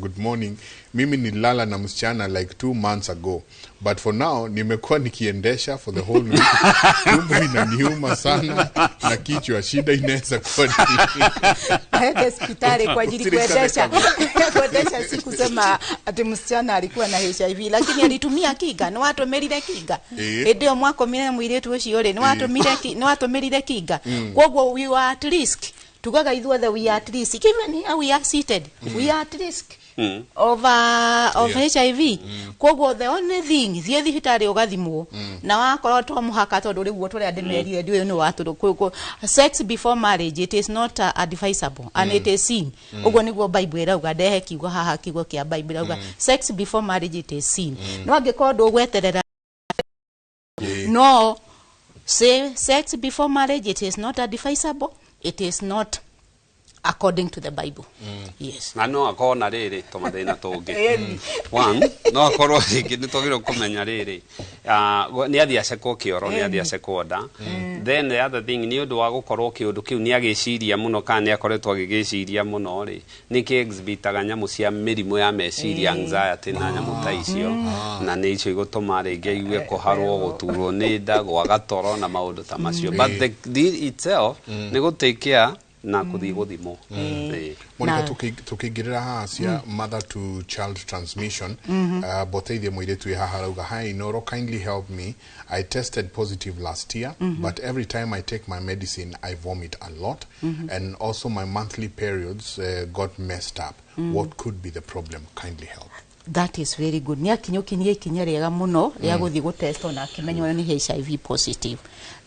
good morning mimi nilala na msichana like 2 months ago but for now nimekuwa nikiendesha for the whole week tumbo inaniuma sana na kichwa shida inaweza kuwa haende hospitali kwa ajili kuendesha si kusema ati msichana alikuwa na HIV lakini alitumia kinga ni watu merire kinga ndio mwako mire mwiretu ucio ri ni watu merire kinga kwoguo we are at risk tugaga ithuothe we are at risk even here we are seated we are at risk of HIV kwoguo the only thing thiĩ thibitarĩ ũgathimwo na wakorwo to mũhaka tondũ rĩu tũrĩa ndĩmerire ndiũĩ nĩ watũrũ sex before marriage it is not advisable and it is sin ũguo nĩguo Bible ĩrauga ndehe kiugo haha kiugo kĩa Bible ĩrauga sex before marriage it is sin no angĩkorwo ndũgweterera no say sex before marriage it is not advisable it is not according to the Bible. Yes. Na no akona rĩrĩ tũmathĩna tũngĩ. One, no akorwo rĩngĩ nĩ twagĩrĩirwo kũmenya rĩrĩ. Nĩ athiĩ acekwo kĩoro, nĩ athiĩ acekwo nda. Then the other thing nĩ ũndũ wa gũkorwo kĩũndũ kĩu nĩ agĩciria mũno kana nĩ akoretwo agĩgĩciria mũno rĩ. Nĩ kĩ-exhibitaga nyamũ cia mĩrimũ ya meciria anxiety na nyamũ ta icio. Na nĩ icio igũtũma rĩngĩ aigue kũharwo, gũturwo nĩ nda, gwaga toro na maũndũ ta macio. But the deal itself nĩ gũ-take care na kuthi guthimo Monica tukigirira haha cia mother to child transmission boteithie muiretu haha rauga hi Noro kindly help me I tested positive last year but every time I take my medicine I vomit a lot and also my monthly periods got messed up what could be the problem kindly help That is very good. Ni akinyukinie ikinya riega muno ria guthi gutestwo na akimenywo ni HIV positive.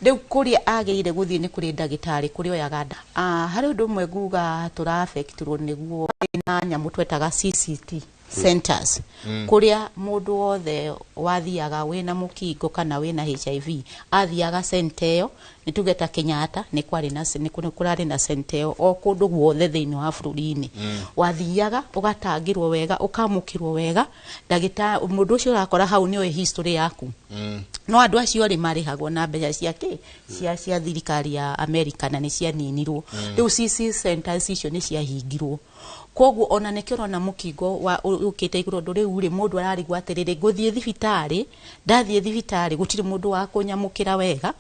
Riu kuria ageire guthi ni kuri ndagitari kuri oyaga nda. Hari undu mwe nguga tura affectwo niguo na nyamu twetaga CCT centers kuria mundu wothe wathiaga wina mukingo kana wina HIV athiaga centeo ni tugeta Kenyatta ni kwari na kurari na centeo o kundu guothe thiini wa bururi-ini wathiaga ugatangirwo wega ukamukirwo wega ndagita mundu ucio urakora hau ni o history yaku no andu acio ri marihagwo na mbeca ciake cia thirikari ya America na ni cia ninirwo riu CC centers icio ni cia hingirwo koguo ona nekero na mukingo wa ukite iguru nduri uri mundu ararigwa atiriri guthie thibitari ndathie thibitari gutire mundu wa kunyamukira wega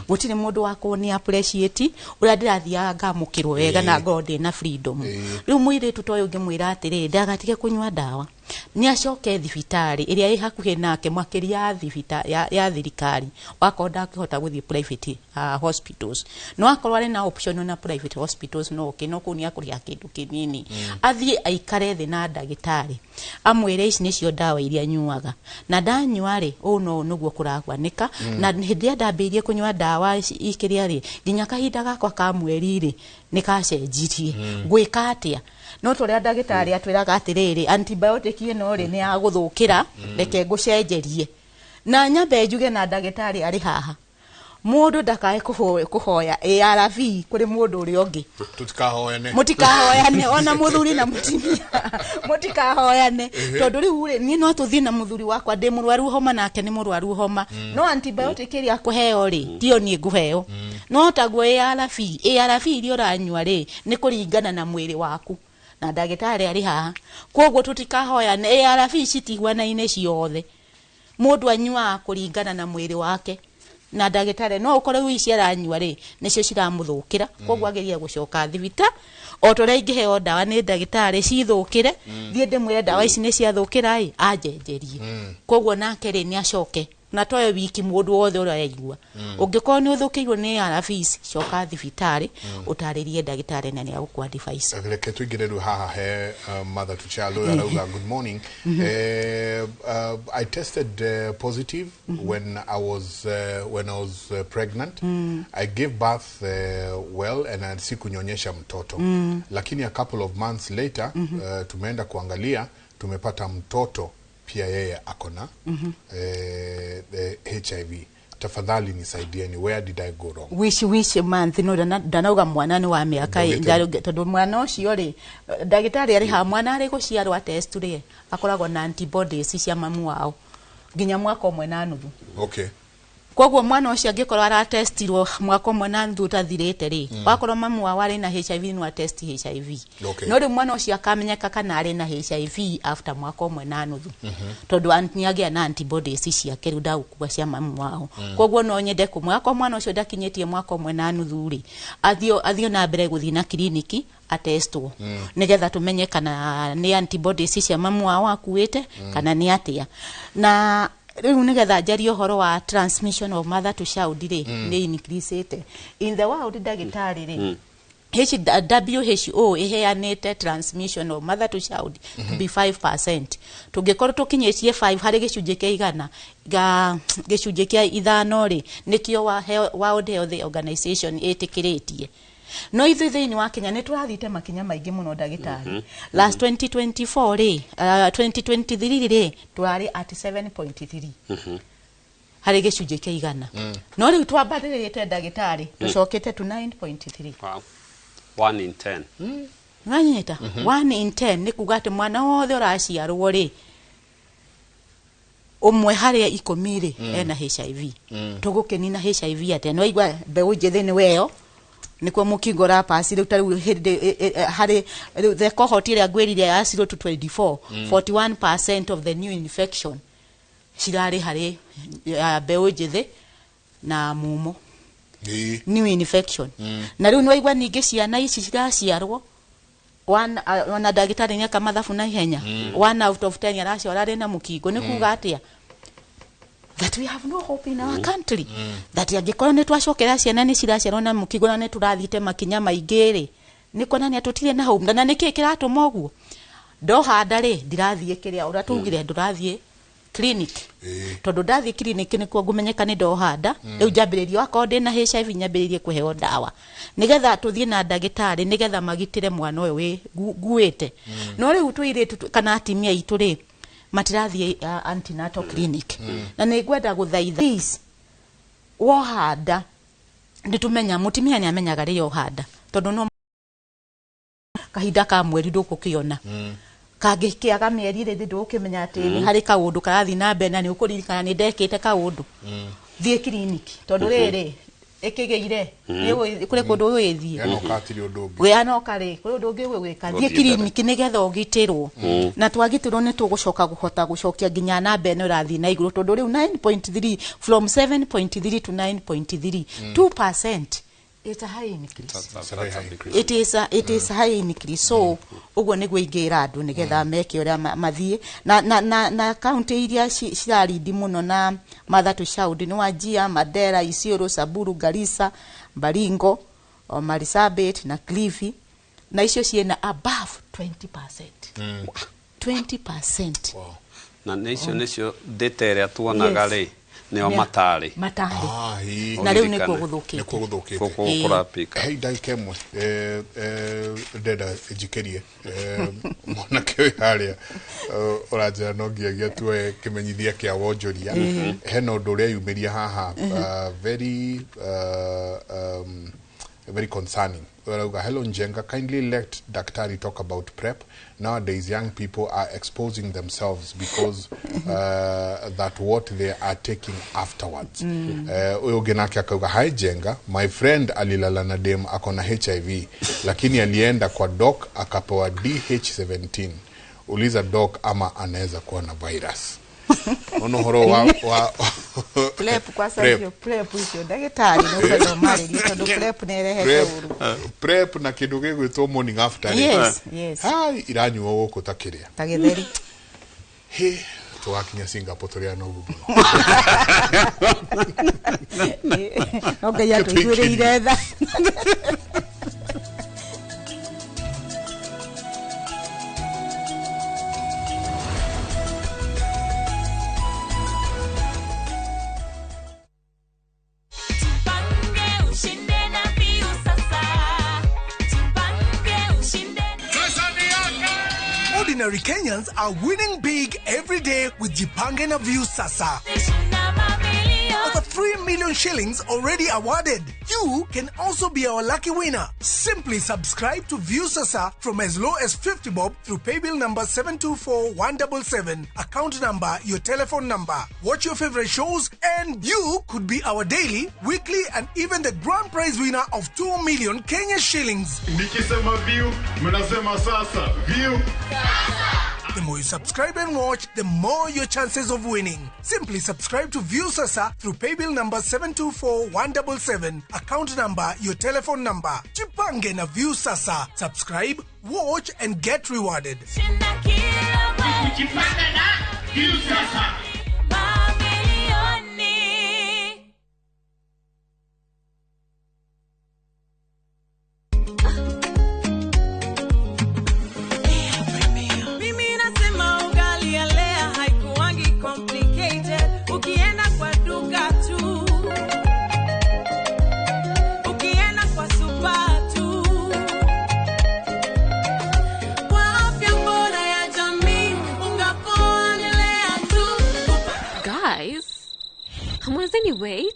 gutire mundu wa kuni appreciate ura ndirathia ngamukirwo wega na God na freedom riu mwire tutoyo ngimwira atiriri ndagatige kunywa dawa ni acoke thibitari iria ĩ hakuhe nake makiria thibitari ya thirikari wakonda akihota guthie private hospitals no akorwo ari na option na private hospitals no kino kunia kuria kindu kinini athie aikare thi na ndagitari amwire ici nicio dawa iria nyuaga na ndanyua ri no nuguo kuragwanika na hindi ndambirie kunywa dawa ikiria ri nginya kahinda gakwa ka mweri ri nikacenjirie gwika atia no turia ndagitari atwiraga atiriri antibiotic ino ri ni aguthukira reke ngucenjerie na nyambe njuge na ndagitari ari haha Mundu ndakae kuhoya ARV kuri mundu uri ongi. Tutikahoyane. Mutikahoyane ona muthuri na mutimia. Mutikahoyane. Tondu riu ri ni no tuthie na muthuri wakwa ndi murwaru homa nake ni murwaru homa. No antibiotic iri akuheo ri dio ni nguheo. No taguo ARV iri uranyua ri ni kuringana na mwiri waku. Na ndagitari ari haha. Koguo tutikahoyane ARV citihwanaine ciothe. Mundu anyua kuringana na mwiri wake. Na ndagitari no ukore wici aranyua ri nicio ciramuthukira koguo ageria gucoka thibita o tore ingiheo dawa ni ndagitari cithukire thie ndimwire dawa ici ni ciathukira ajenjerie koguo nake ri ni acoke na toyo wiki mundu wothe ura yaigua ungikorwo ni uthukiirwo ni ARVs coka thibitari utaririe ndagitari na ni agukwa device reke tuingire ru haha he mother to child arauga good morning. I tested positive when I was pregnant. I gave birth well and sikunyonyesha mtoto lakini a couple of months later tumeenda kuangalia tumepata mtoto pia yeye akona HIV. Tafadhali nisaidieni, where did I go wrong? Wish month no danauga mwana ni wa miaka tondu mwana ucio ri ndagitari ari ha mwana ari guciarwa test ri akoragwo na antibodies cia mamu wao nginya mwaka umwe na nuthu. Okay. Koguo mwana ucio angikorwo ara testirwo mwaka umwe na nuthu tathirite ri wakorwo mamu wao ari na HIV no test HIV. No ri mwana ucio akamenyeka kana ari na HIV after mwaka umwe na nuthu tondu antiagia na antibodies cia keru daukua cia mamu wao. Koguo no nyende ku mwaka mwana ucio ndakinyetie mwaka umwe na nuthu ri athio na mbere guthi na kliniki atestwo nigetha tumenye kana ni antibodies cia mamu wao akuite kana ni atia na riu nigetha njari uhoro wa transmission of mother to child ri ni increased in the world ndagitari ri WHO iheanite transmission of mother to child to be 5%. Tungikorwo tukinyecie 5 hari gicunje kia igana ga gicunje kia ithano ri nikio World Health Organization itikiritie. No ithuĩ ni wa Kenya ni turathite makinya maingi muno ndagitari. Last 2024 ri 2023 ri twari at 7.3 hari gicunje kia igana. No riu twambaririte ndagitari tucokete to 9.3. Wow. 1 in 10. Nganyita 1 in 10 ni kuga ati mwana wothe uraciarwo ri umwe haria ikomire ena HIV. Tugukenina HIV ate no igwa mbeu njithi ni weo nikuo mukingora pasi riu tari hari the cohort ira gwirire ya 0 to 24 41% of the new infection cirari hari mbeu njithi na mumo new infection na riu nwaigwa ningi ciana ici ciraciarwo wana ndagitari ni akamathabu na ihenya 1 out of 10 araciara ri na mukingo ni kuga atia that we have no hope in our country that yangikorwo ni twacokera ciana ni ciraciarwo na mukingo na ni turathite makinya maingi ri ni kona ni atutire na hope na niki kiratuma uguo ndohanda ri ndirathie kiria uratugire ndurathie clinic tondu ndathie clinic ni kuo ngumenyeka ni ndohanda riu njambiririo akoo ndi na HIV nyambiririe kuheo dawa nigetha tuthie na ndagitari nigetha magitire mwana uyu wi nguite no riu tuiritu kana atimia itu ri matirathie antenatal clinic na ni ngwenda guthaitha please wohanda nditumenya mutimia ni amenyaga ri yohanda tondu no kahinda ka mweri ndukukiona kagikiaga mieri ri ndukimenya ati ni hari kaundu karathi na mbere na ni ukuririkana ni ndekite kaundu thie kliniki tondu riri ikigeire ni kure kundu withie we anokari kuri undu ungi wika thie kliniki nigetha ugitirwo na twagitirwo ni tugucoka guhota gucokia nginya na mbere no rathi na iguru tondu riu 9.3 from 7.3 to 9.3 2%. It's a high increase. It is high increase. So ugo niguo ingira andu nigetha meke uria mathie na county iria cirarindi muno na mother to child ni Wajir, Mandera, Isiolo, Samburu, Garissa, Baringo, Marsabit na Kilifi na icio ciena above 20%. 20%. Wow. na nicio ndetere tuonaga ri neo matari na riu nikuo guthukite kurapika hey ndagika imwe ndenda njikerie mwana kiwi haria urajira no ngiagia tuwe kimenyithia kia wonjoria hena undu uria yumiria haha very concerning. Hello Njenga, kindly let Daktari talk about PrEP. Nowadays, young people are exposing themselves because that what they are taking afterwards. Uyogenaki akauga, hi Njenga, my friend alilala na dem akona HIV, lakini alienda kwa doc akapewa DH17. Uliza doc ama anaweza kuwa na virus. Ono horo wa PrEP kwa sababu PrEP hiyo daktari no ndo mali ndo PrEP nerehe uru PrEP na kindu gigwitwo morning after yes hai iranyuo guku takiria tagitheri he twakinya Singapore turia no gubu no gaya tuire iretha Ordinary Kenyans are winning big every day with Jipange na View Sasa. Over 3 million shillings already awarded. You can also be our lucky winner. Simply subscribe to View Sasa from as low as 50 bob through paybill number 724-177, account number, your telephone number. Watch your favorite shows and you could be our daily, weekly and even the grand prize winner of 2 million Kenya shillings. Nikisema View, mnasema Sasa. View Sasa. The more you subscribe and watch, the more your chances of winning. Simply subscribe to View Sasa through paybill number 724-177, account number, your telephone number. Jipange na View Sasa. Subscribe, watch and get rewarded. Jipange na View Sasa. Wait.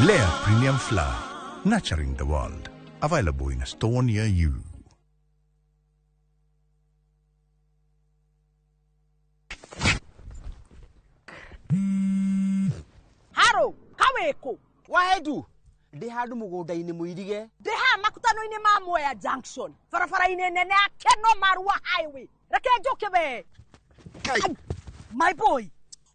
Lea Premium Flour, nurturing the world. Available in a store near you. Haro, kaweko. Wahedu. Ndihadu mugonda-ini muirige. Ndiha makutano-ini ma Mwea Junction. Farafara-ini nene ya Keno Marua Highway. Reke njoke be. My boy.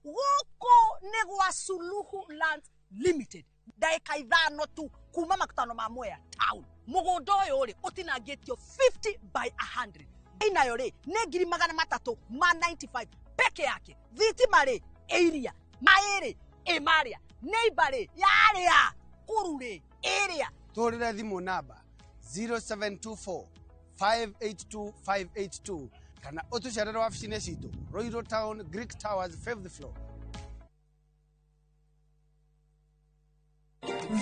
Woko negwa Suluhu Land Limited. Daika ithano tu kuma makutano ma Mwea Town. Mugondo yore utinagitio 50 by 100. Ina yore negiri magana matatu ma 95 peke yake. Thitima area maere emaria neighbor yaria kurure area Torira thimu namba 0724 582 582 kana utucerera wabici-inĩ citũ Royal Town Greek Towers 5th floor.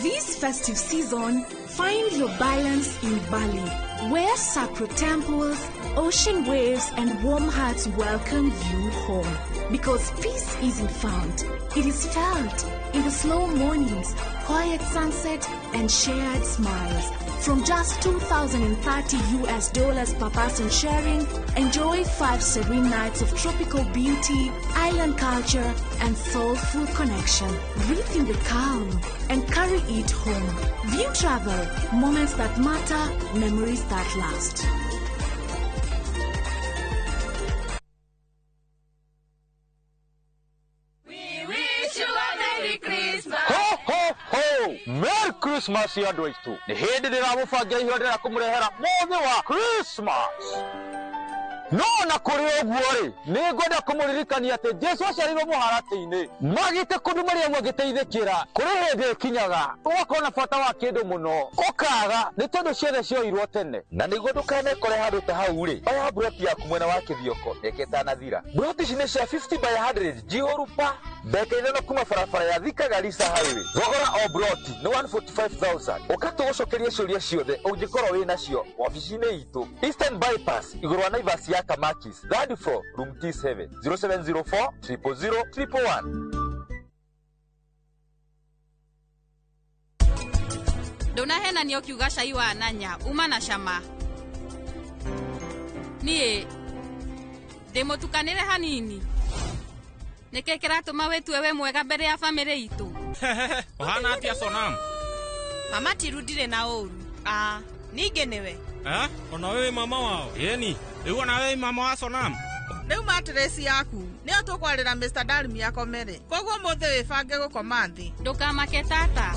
This festive season, find your balance in Bali, where sacred temples, ocean waves, and warm hearts welcome you home. Because peace isn't found, it is felt in the slow mornings, quiet sunset, and shared smiles. From just $2,030 per person sharing, enjoy 5 serene nights of tropical beauty, island culture, and soulful connection. Breathe in the calm and carry it home. View travel, moments that matter, memories that last. Merry Christmas ya andũ aitũ. Nĩ hĩndĩ ndĩramũbangia ihũra ndĩra kũmũrehera mũthĩ wa Christmas. no na kuri oguo ri ni ngoda kumuririkania ati Jesu aciarirwo muharati-ini magite kundu maria mwagiteithikira kuri hindi kinyaga ugakona bata wa kindu muno ukaga ni tondu ciothe cioirwo tene na niguo ndukane kore handu ta hau ri oya broti yaku mwena wa kithioko eketanathira broti cine cia 50 by 100 jihorupa bekaine no kuma barabara ya Thika Garissa highway thogora o broti ni 145,000 ukatugucokeria ciuria ciothe ungikorwo wina cio ofici-ini itu Eastern Bypass iguru wa Naivas ya Kamakis 3rd floor room T7 0704 000 111. Ndona hena ni okiuga cai wa nanya uma na cama nie demotukanire hanini nike kiratuma wetue we mwega mbere ya family itu ohana atia Sonam mama tirudire na uru ninge niwe ona wewe mama wao yeni igo na wewe mama wa Sonam Riu matresi yaku ni tukwarira Mr. Dalmi akomere koguo muthe wibange gukoma thi ndukamake tata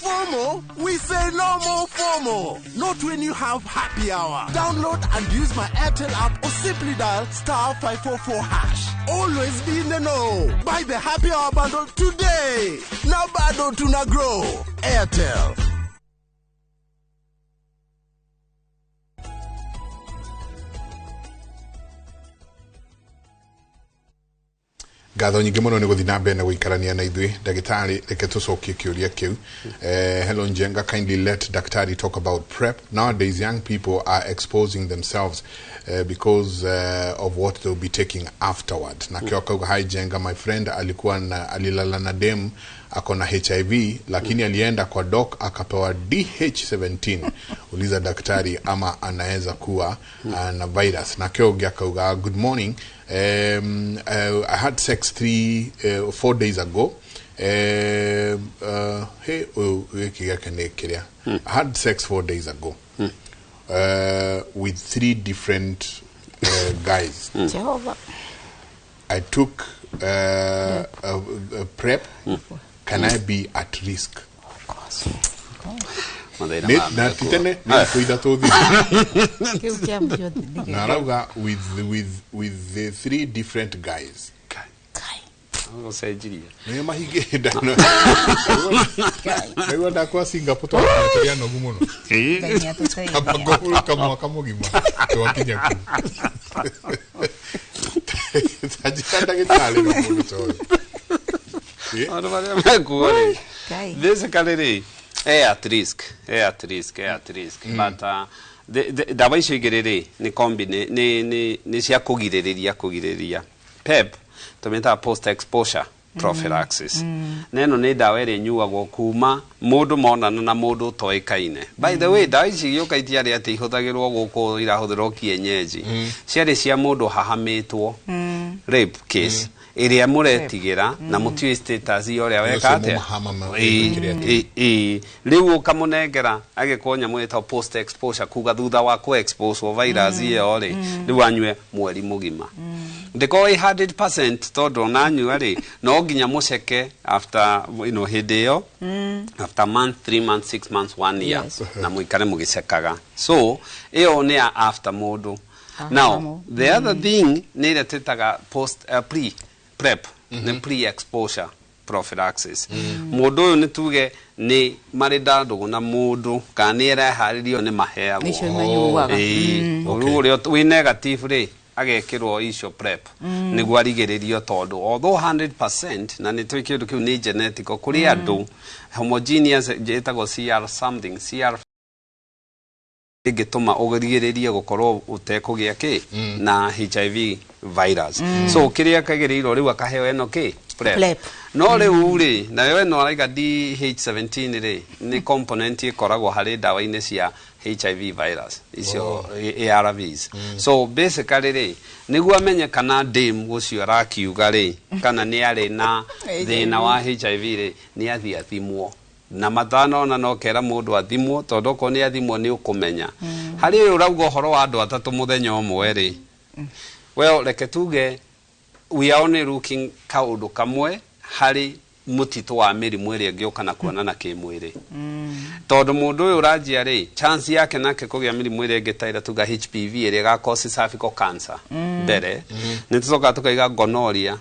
FOMO? We say no more FOMO. Not when you have happy hour. Download and use my Airtel app or simply dial *544#. Always be in the know. Buy the happy hour bundle today. Now bado tuna grow. Airtel. Gatho nyingi muno ni guthi na mbere na guikarania na ithui ndagitari reke tucokie kiuria kiu Hello Njenga, kindly let Daktari talk about PrEP. Nowadays young people are exposing themselves because of what they'll be taking afterward. Na kioka hi Njenga, my friend alilala na dem akona HIV lakini alienda kwa doc akapewa DH17. Uliza daktari ama anaweza kuwa na virus. Na kioga kauga good morning. I had sex 4 days ago. I had sex 4 days ago with 3 different guys. I took a PrEP. Can I be at risk? Of course. with the 3 different guys. Singapore basically at risk but dawa icio igiriri ni combine ni cia kugiririria PEP tumeta post exposure prophylaxis neno ni dawa iri nyuagwo kuma mundu monana na mundu toikaine. By the way dawa ici yokaitia ati ati ihuthagirwo guku irahuthirwo kienyeji ciari cia mundu hahamitwo rape case iria muretigira na mutio status yoria wekate riu ukamunengera agikonya mweta post exposure kuga thutha wa ku expose o virus iyo ri riu anywe mweri mugima ndiko 100% todo nanywa ri no nginya muceke after hidio after month 3 months 6 months 1 year na muikare mugicekaga so iyo ni after modu now the other thing ni retetaga post PrEP ni pre-exposure prophylaxis mundu uyu ni tuge ni marida ndugu na mundu kana ireharirio ni maheagwo uri wi negative ri agekirwo icio PrEP niguo arigiririo tondu although 100% na ni twikindu kiu ni genetic kuri andu homogeneous jetagwo CR something CR igituma ugirigiririe gukorwo utekugia ki na HIV virus so kiria kagirirwo riu akaheo eno ki PrEP no riu ri na we no araiga DH17 ri ni component ikoragwo hari dawa-ini cia HIV virus icio ARVs so basically ri niguo amenye kana dem gucio arakiuga ri kana ni ari na thina wa HIV ri ni athimwo na matano na no kera mundu athimwo tondu ko ni athimwo ni ukumenya hari urauga horo wa andu atatu muthenya umwe ri well reke tuge we are only looking kaundu kamwe hari mutito wa mirimu ĩrĩa ngĩoka na kuonana kĩmwĩrĩ tondũ mũndũ ũyũ ũranjia rĩ chance yake nake kũgĩa mĩrimũ ĩrĩa ĩngĩtaira tuga HPV ĩrĩa ĩgakosi cervical cancer mbere nĩ tũcoka tukaiga gonorrhea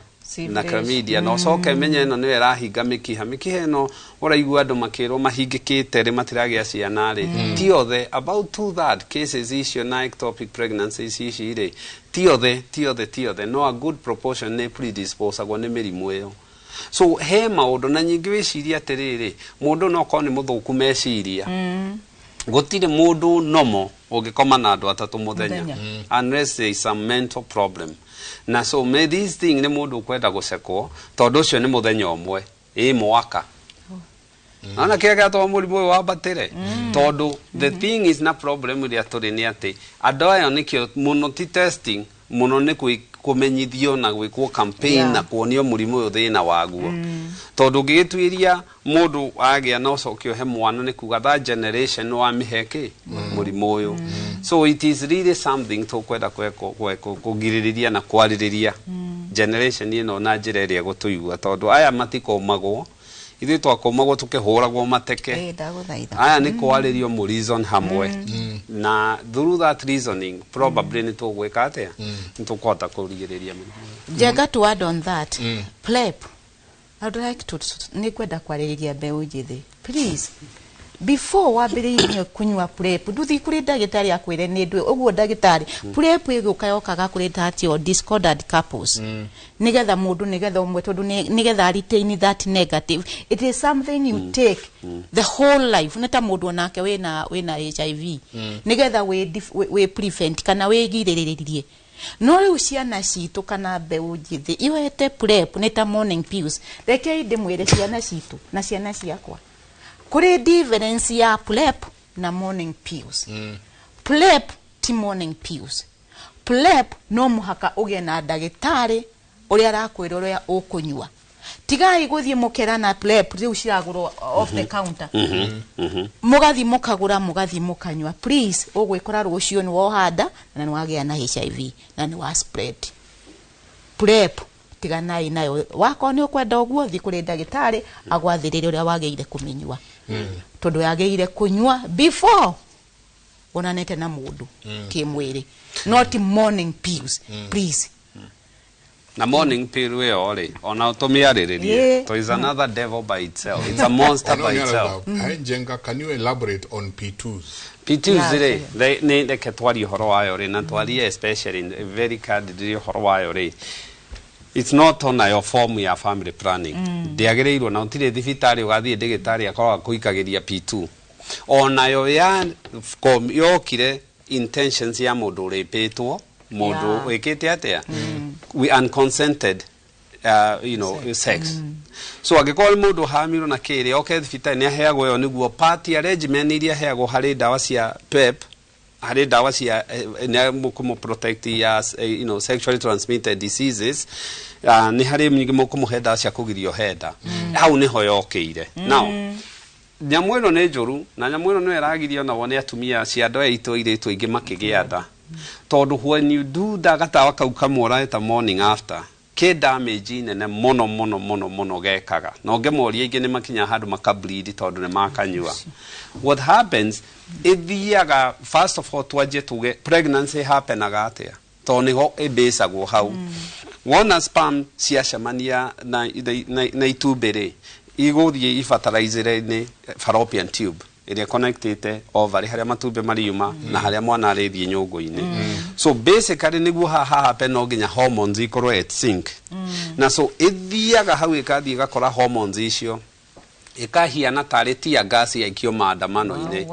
na chlamydia no coke menye ĩno nĩyo ĩrahinga mĩkiha ĩno ũraigua andũ makĩrwo mahingĩkĩte rĩ matiragĩa ciana rĩ ti othe about 2/3 cases icio na ectopic pregnancies ici rĩ ti othe no a good proportion nĩ predisposagwo nĩ mĩrimũ ĩyo. So he maũndũ na nyingĩ wĩciria atĩrĩrĩ mũndũ no korwo nĩ mũthũku meciria gũtirĩ mũndũ nomo ũngĩkoma na andũ atatũ mũthenya unless there is some mental problem. Na so may this thing nĩ mũndũ ũkwenda gũcekwo tondũ ũcio nĩ mũthenya ũmwe mwaka ana kĩrĩa gĩatũma mũrimũ ũyũ wambatĩre tondũ the thing is na problem ĩrĩa tũrĩ nĩ atĩ andũ aya nĩkĩo mũno ti testing mũno nĩ kũmenyithio na gwĩkwo campaign na kuonio mũrimũ ũyũ thĩna waguo tondũ ũngĩgĩtuĩria mũndũ agĩa na ũcokio he mwana nĩ kuga that generation wa mĩheke mũrimũ ũyũ. So it is really something tũkwenda kũgirĩrĩria na kwarĩrĩria generation ĩno na njĩra ĩrĩa gũtũigua tondũ aya matikomagwo ithuĩ twakomagwo tũkĩhũragwo mateke aya nĩ kwarĩrio mũ reason hamwe na through that reasoning probably nĩ tũgwĩka atĩa nĩ tũkũhota kũrigĩrĩria mĩrimũ. Jenga to add on that PrEP I'd like to nĩ kwenda kwarĩrĩria mbeũ njĩthĩ please before wambĩrĩrie kunyua PrEP nduthi kũrĩ ndagĩtarĩ akwĩre nĩ ndwe ũguo ndagĩtarĩ PrEP ĩgũka yokaga kũrĩ tatio discordant couples nigetha mũndũ nigetha ũmwe tondũ nigetha retain that negative it is something you take the whole life neta mũndũ onake wĩna HIV nigetha we prevent kana wĩgirĩrĩrie no rĩu ciana citũ kana mbeũ njĩthĩ iwete PrEP neta morning pills reke ndĩmwĩre ciana citũ na ciana ciakwa kuri difference ya PrEP na morning pills. PrEP ti morning pills. PrEP no muhaka uge na ndagĩtarĩ ũrĩa arakwĩra ũrĩa ũkũnyua. Tigai gũthiĩ mũkera na PrEP rĩu ciragũrwo off the counter. Mũgathi mũkagũra mũgathi mũkanyua. Please ũgwĩkora rũciũ nĩ wohanda na nĩ wagĩa na HIV na nĩ wa spread. PrEP tiganai nayo wako nĩ ũkwenda ũguo thi kũrĩ ndagĩtarĩ agwathĩrĩre ũrĩa wagĩire kũmenyua tondũ yagĩire kunyua before onanete na mũndũ kĩmwĩrĩ not morning pills please. Na morning pill ĩyo rĩ ona ũtũmĩarĩrĩrie so is another devil by itself, it's a monster by itself. Jenga, can you elaborate on P2s? P2s rĩ nĩ reke twarie ũhoro wayo rĩ na twarie especially very candidly ũhoro wayo rĩ it's not on your form ya family planning. Ndiagĩrĩirwo na ũtirĩ thibitarĩ ũgathiĩ ndagĩtarĩ akoragwo kũikagĩria P2 ona yo ya yokire intentions ya mũndũ ũrĩpĩtwo mũndũ wĩkĩte atĩa we unconsented sex so angĩkorwo mũndũ hamirwo na kĩrĩ oke thibitarĩ nĩ aheagwo yo nĩguo party regimen iria aheagwo harĩ ndawa cia PrEP harĩ ndawa cia mũkũmũ protect ya sexually transmitted diseases nĩ harĩ mũkũmũhe ndawa cia kũgirio henda hau nĩho yokĩire. Now nyamũ ĩno nĩ njũru na nyamũ ĩno nĩ ĩragirio na wone atumia cia andũ aitũ airĩtu aingĩ makĩgĩa nda tondũ when you do gatawa kau kamwe ta morning after ke damage nene mono gekaga na ũngĩmoria ingĩ nĩ makinya handũ makableed tondũ nĩ makanyua. What happens ithiaga first of all twaje tuge pregnancy happenaga atĩa tondũ nĩho ĩbĩcagwo hau wona sperm ciacemania na itumbĩ-rĩ igũthiĩ ifertilizer-inĩ fallopian tube ĩrĩa connectĩte ovary harĩa matumbĩ mariuma na harĩa mwana arĩthiĩ nyũngũ-inĩ. So basically nĩguo haha happen no nginya hormones ikorwo at sync na so ithiaga hau ĩkathiĩ igakora hormones icio ikahiana tarĩ tear gas yaikio maandamano-inĩ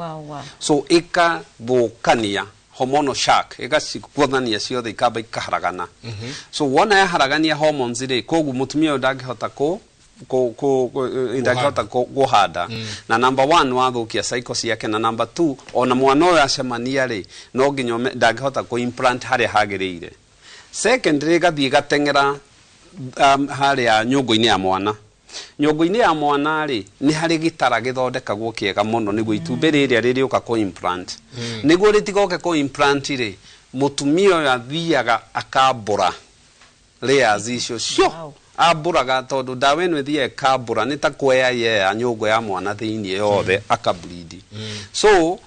so ikathũkania hormonal shock igacikuothania ciothe ikamba ikaharagana. So wona yaharagania hormones rĩ koguo mũtumia ndangĩhota ndangĩhota kũhanda na number 1 wathũkia cycle ciake na number 2 ona mwana ũyũ acemania rĩ no nginya ndangĩhota implant harĩa hagĩrĩire. Secondly gathiĩ gateng'era harĩa nyũngũ-inĩ ya mwana nyũngũ-inĩ ya mwana rĩ nĩ harĩ gĩtara gĩthondekagwo kĩega mũno nĩguo itumbĩ rĩrĩa rĩrĩũka implant nĩguo rĩtigoke implant rĩ mũtumia ũyũ athiaga akambũra layers icio cio aburaga tondu dawa ino ithie kabura ni ta kwea ye anyongo ya mwana thiini yothe akabridi so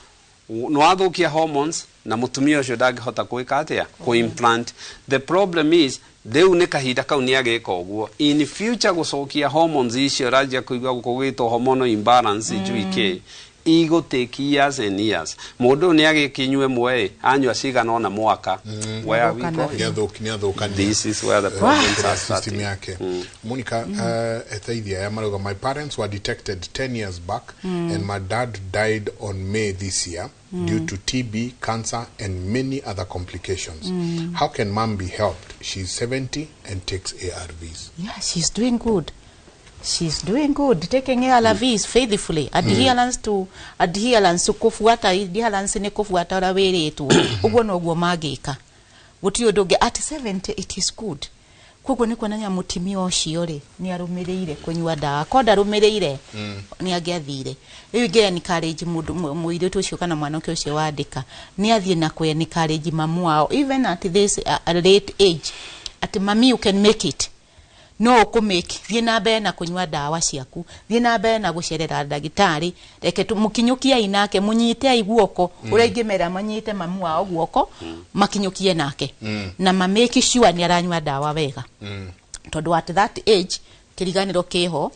no athukia hormones na mutumia ucio ndangihota gwika atia ku implant. The problem is deu ne kahinda kau ni ageka uguo in future gucokia hormones icio rajia kuigwa gukugitwo hormonal imbalance juike igo take years and years. Mundu ni agikinywe mwe anywa cigana na mwaka where we go. This is where the problems are starting. Monica, etaithia ya maruga, my parents were detected 10 years back and my dad died on May this year due to TB, cancer and many other complications. How can mom be helped? She's 70 and takes ARVs. Yeah, she's doing good. She's doing good, taking ARVs faithfully. Adherence to kufuata, adherence ni kufuata ura wiritwo. Uguo no guo magika. Guti undu at 70 it is good. Koguo ni kuonania mutimia ucio ri ni arumireire kunyua dawa. Konda arumireire ni agiathire. Riu nge encourage mundu muiritu ucio kana mwanake ucio wandika. Ni athie na ku encourage mamu wao even at this late age. At mami you can make it. No kumake thie na mbere na kunywa dawa ciaku, thie na mbere na gucerera ndagitari, reke tumukinyukia inake munyite aiguoko uria ingimera manyite mamu wao guoko makinyukie nake na mamake sure ni aranywa dawa wega tondu at that age kiriganiro kiho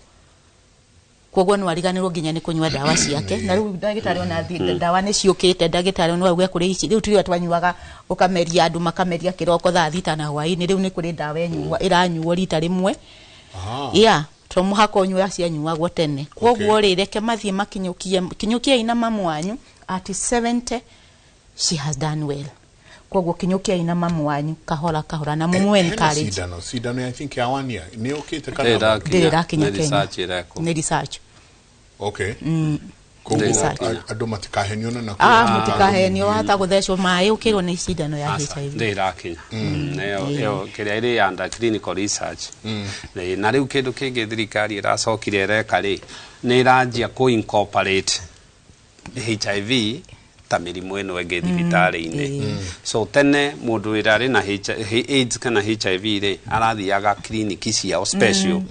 koguo no ariganirwo nginya ni kunywa dawa ciake na riu ndagitari ona dawa ni ciukite ndagitari no auge kuri ici riu turi twanyuaga ukameria andu makameria kiroko thaa 6 na hwaini riu ni kuri dawa enyuwa iranyuo rita rimwe tomuhako nyua cia nyuagwo tene koguo ri reke mathie makinyukie ina mamu wanyu at 70 she has done well. Koguo kinyukia ina mamu wanyu kahora na mumu encourage sidano I think ya 1 year ni okite kana ni research. Okay. Adu matikahenio na matikahenio hata guthecwo mai ukirwo ni sidano ya HIV ndirakinya neo kiria iri under clinical research na riu kindu kingi thirikari iracokire reka ri ni iranjia ku incorporate HIV ta mirimu eno enge thibitari-ini so tene mundu irari na AIDS kana HIV ri arathiaga clinic cia special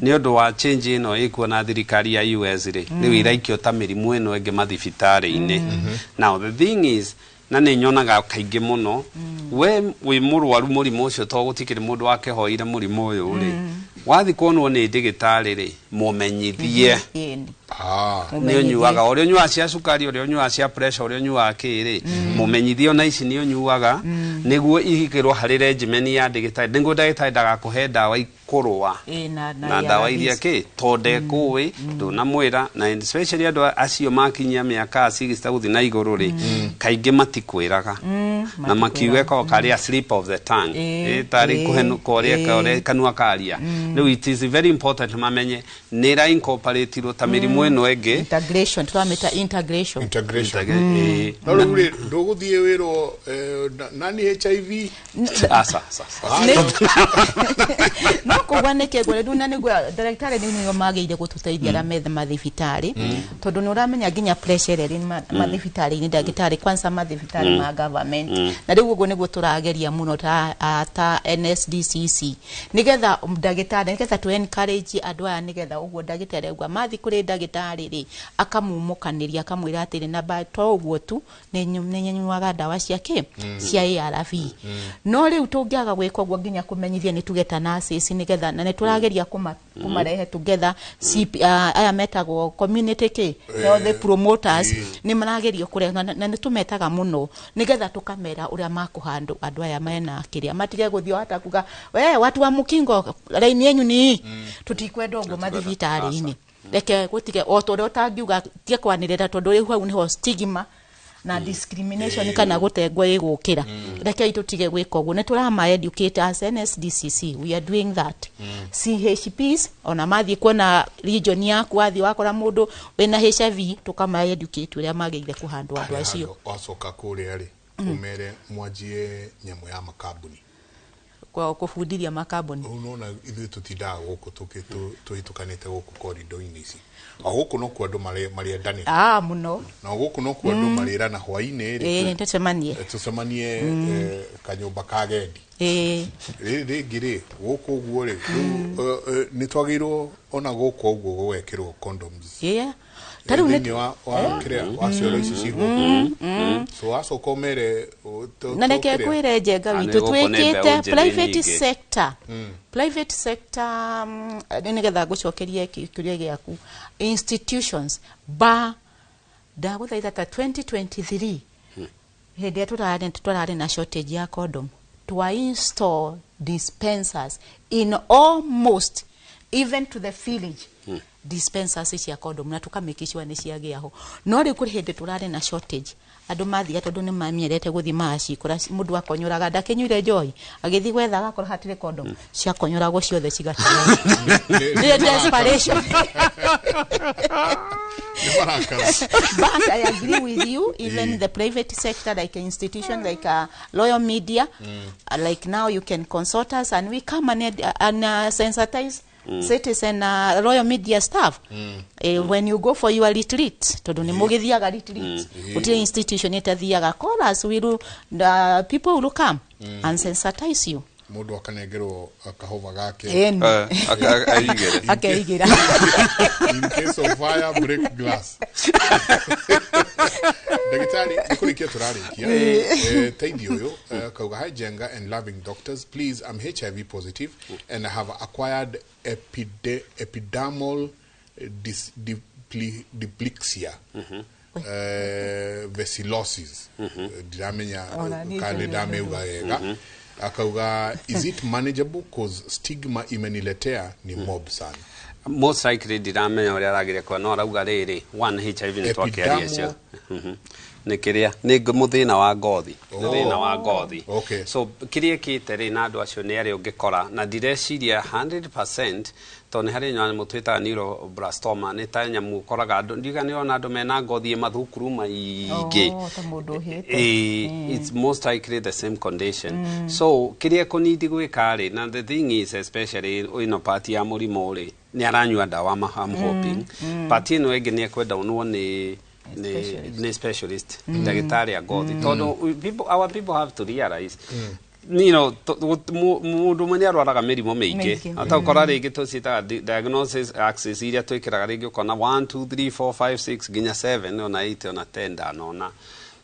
ni undu wa change ino ikuona thirikari ya US ri ni wiraikio ta mirimu eno enge mathibitari-ini. Now the thing is na ni nyonaga kaingi muno we murwaru murimu ucio to gutikire mundu wake hoire murimu uyu ri wathi kuonwo ni ndigitari ri mumenyithie ni onyuaga ori onyua cia sukari ori onyua cia pressure ori onyua kiri mumenyithie ona ici ni onyuaga niguo ihikirwo hari regimen ya ndigitari ningo ndagitari ndagakuhe dawa ikurwa na dawa iria ki tonde kuwi nduna mwira na especially andu acio makinyia miaka 60 guthi na iguru ri kaingi matikwiraga na makiuga ko kari a slip of the tongue tari kuhenu koria kanua karia. No, it is very important mamenye nira incorporate ro tamirimu eno ege integration tuameta integration uri ndoguthie wiro nani HIV asa no kugwaneke gore duna ni gwa director ni yo mageire gututeithia ra methe mathibitari tondu no ramenya ginya pressure ri mathibitari ni ndagitari kwanza mathibitari ma government na riu ugo niguo turageria muno ta NSDCC nigetha ndagitari nigetha tu encourage andu aya nigetha uguo ndagitari agwa mathi kuri ndagitari ri akamumukaniria akamwira atiri na ba to uguo tu ni nyanyuaga dawa ciake cia ARV no riu tungiaga gwika uguo nginya kumenyithia ni tugeta nurses nigetha na ni turageria kumarehe together aya metagwo community health promoters ni marageria kurenga na ni tumetaga muno nigetha tukamera uria makuhandu andu aya mena kiria matige guthio hata kuga we watu wa mukingo raini yenyu ni tutikwenda uguo mathibitari-ini reke gutige otore utangiuga tie kwanirira tondu riu hau niho stigma na discrimination kana gutengwa igukira reke itutige gwika uguo ni turama educate as NSDCC we are doing that CHPs ona mathi kuona region yaku athi wakora mundu wena HIV tukama educate uria mageire kuhandwa andu acio wacoka kuri ari umere mwanjie nyamo ya makambuni kwa kufundithia makambuni unaona ithu tutindaga guku tuhitukanite guku corridor-ini ici Guku no ku andu mari endani muno na guku no ku andu mari rana hwaine ni tucemanie kanyumba ka gendi rĩngĩ guku guo rĩ nĩ twagĩrĩirwo ona guku ũguo gwekĩrwo condoms Taru ni wa cioro ici cigwo so acoka mere na neke kwire njenga witu twikite private sector ni getha gucokerie kiuria giaku institutions ba ndaguthaitha ta 2023 hindi turari na shortage ya condom to install dispensers in almost even to the village dispensers cia condom na tukamikishwa ni ciagia ho no ri kuri hindi turare na shortage andu mathia tondu ni mamierete guthi macikura mundu akonyuraga ndakinyuire joy agithi gwetha agakora hatire condom cia konyuragwo ciothe cigatira ni desperation but I agree with you even the private sector like institution like Loyal Media like now you can consult us and we come and sensitize citizen Royal Media staff when you go for your retreat tondu ni mugithiaga retreat utire institution itathiaga call us the people will come and sensitize you mundu akanengerwo akahova gake akaigira in case of fire break glass Dagitari nikurikia turarikia teithio uyu kauga hi Jenga and loving doctors please I'm HIV positive and I have acquired epidermal dysplasia vesilosis diramenya kale dameuga yega akauga is it manageable cause stigma imeniletea ni mob sana most likely diramenya uri aragire kwa no arauga riri one HIV ni twakiaria cio nikiria ni muthina wa ngothi muthina wa ngothi so kiria kiteri na andu acio ni ari ungikora na direciria 100% to ni hari nyane mutwita neuroblastoma ni ta nyamu koraga andu ndiga ni ona andu mena ngothi mathukuru maingi it's most likely the same condition so kiria kunidi gwika ri na the thing is especially in party ya murimo ri ni aranyua dawa I'm hoping but ino ege ni ekwenda unwo ni specialist dagitari ya ngothi todo our people have to realize you know mundu mwenye arwaraga mirimo mingi ata ukora ringi tucita diagnosis axis iria twikiraga ringi ukona 1 2 3 4 5 6 ginya 7 ona 8 ona 10 nona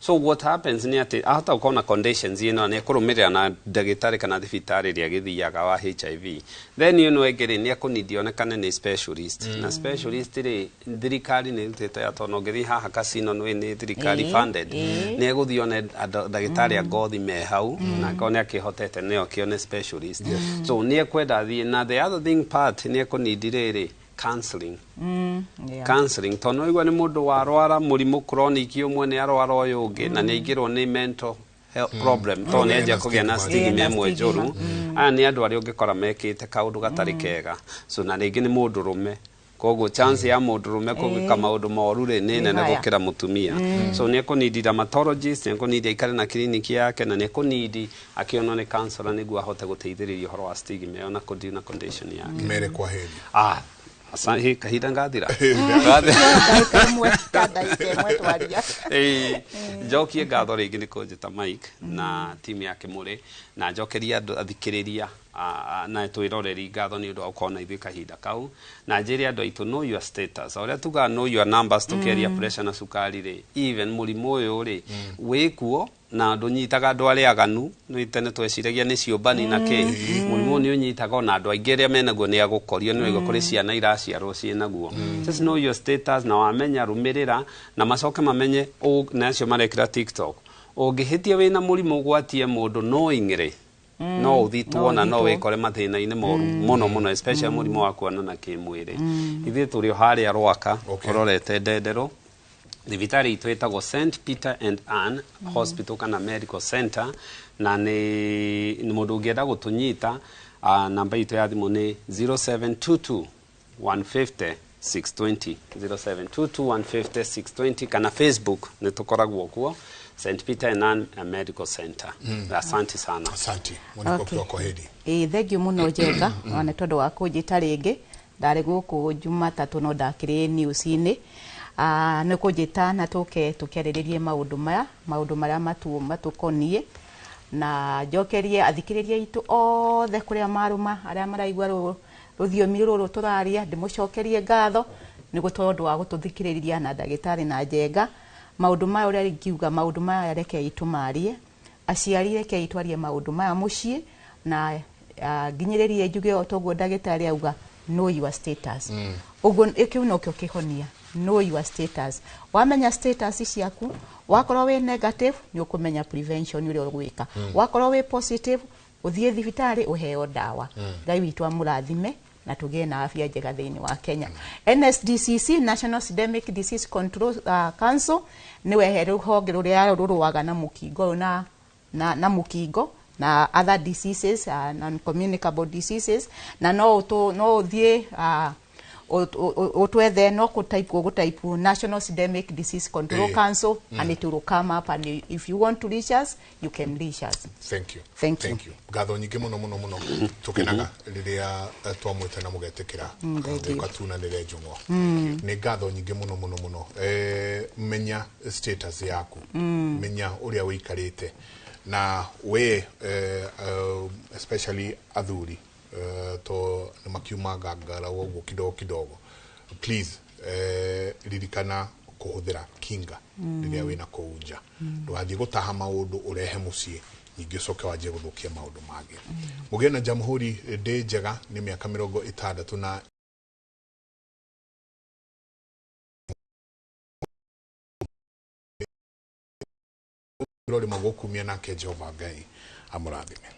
so what happens ni ati hata ukona conditions ino ni kurumirira na dagitari kana thibitari ria githiaga wa HIV then you know egere ni akunidi onekane ni specialist na specialist ri thirikari ni rutete atono ngithi haha casino ni thirikari funded ni eguthi one dagitari ya ngothi me hau na kone akihotete ne okione specialist so ni ekwenda thi na the other thing part ni akunidi riri counseling counseling tono igwa ni mundu warwara murimu chronic umwe ni arwara uyu ungi na ni igirwo ni mental health problem to ni eja kugia na stigma emwe njuru aya ni andu ari ungikora mekite kaundu gatari kega so na ringi ni mundu rume koguo chance ya mundu rume kugika maundu moru ri ni nene gukira mutumia so ni kunidi dermatologist ni kunidi ikare na clinic yake na ni kunidi akionwa ni counselor niguo ahote guteithiriria horo wa stigma na kudina condition yake mere kwa heri Asahi kahida ngadira. Jokie ngatho ringi niko njita Mike na timu yake muri na njokeria andu athikiriria na twiroreri ngatho ni undu ukona ithui kahinda kau na njiri andu aitu know your status oria tuga know your numbers tukeria pressure na sukari ri even murimu uyu ri wikuo na ndunyitaga andu ari aganu no itene tweciragia ni ciumbani na ke murimu ni unyitaga na andu aingi aria menaguo ni agukorio ni wego kuri ciana iraciarwo cienaguo just know your status na wamenya rumirira na macoke mamenye na acio marekira TikTok ungihitia wina murimu gwatie mundu no ingire no uthitwo na no wikore mathina ine moru muno especially murimu wa kuona na kimwire ithi turi hari arwaka urorete ndendero thibitari itwetagwo St Peter and Anne Hospital kana Medical Center na ni mundu ungienda gutunyita namba itu ya thimu ni 0722 150 620 0722 150 620 kana Facebook ni tukoragwo kuo St Peter and Anne Medical Center. Asante sana. Asante. Mwaniko kwa hedi. Thank you muno Jenga. Wana todo wako jita ringi ndari guku Jumatatu no ndakiri news-ini nä kå njä ta na tå ke tå kä arä maå ndå marä a matukonie na njokerie athikä rä ria itå othe kå rä a maruma arä a maraigua rå thiomi rå rå tå raria ndä må cokerie ngatho nä gå tondå wa gå tå thikä rä ria na ndagätarä na njenga maå ndå maya å rä a ngiuga maå ndå maya rekei itå marie aciari rekei twarie maå ndå maya må ciä na nginyä rä rie njuge o toguo ndagätarä auga know your status uguo kä u no kä o kä honia know your status wamenya status ciaku wakorwo we negative ni ukumenya prevention uri gwika wakorwo we positive uthie thibitari uheo dawa ngai witu amurathime na tugie na afya njega thiini wa Kenya NSDCC National Systemic Disease Control Council ni wehere ruhonge ruria ruruaga na mukingo na mukingo na other diseases non communicable diseases na no uthie otwethe no go type National Systemic Disease Control Council and it will come up and if you want to reach us you can reach us. Thank you gatho nyingi muno tukenaga riria twamwite na mugetekira ukatuna nire njungo ni gatho nyingi muno menya status yaku menya uria wikarite na we especially athuri to namakiuma gagara wogo kidogo please ririkana kuhuthira kinga riria wina kuunja ndwathi gutaha maundu urehe mucie nyingi coke waje guthukia maundu magi mugena jamhuri de njega ni miaka 60 na rori magokumia nake Jehova Ngai amurathime.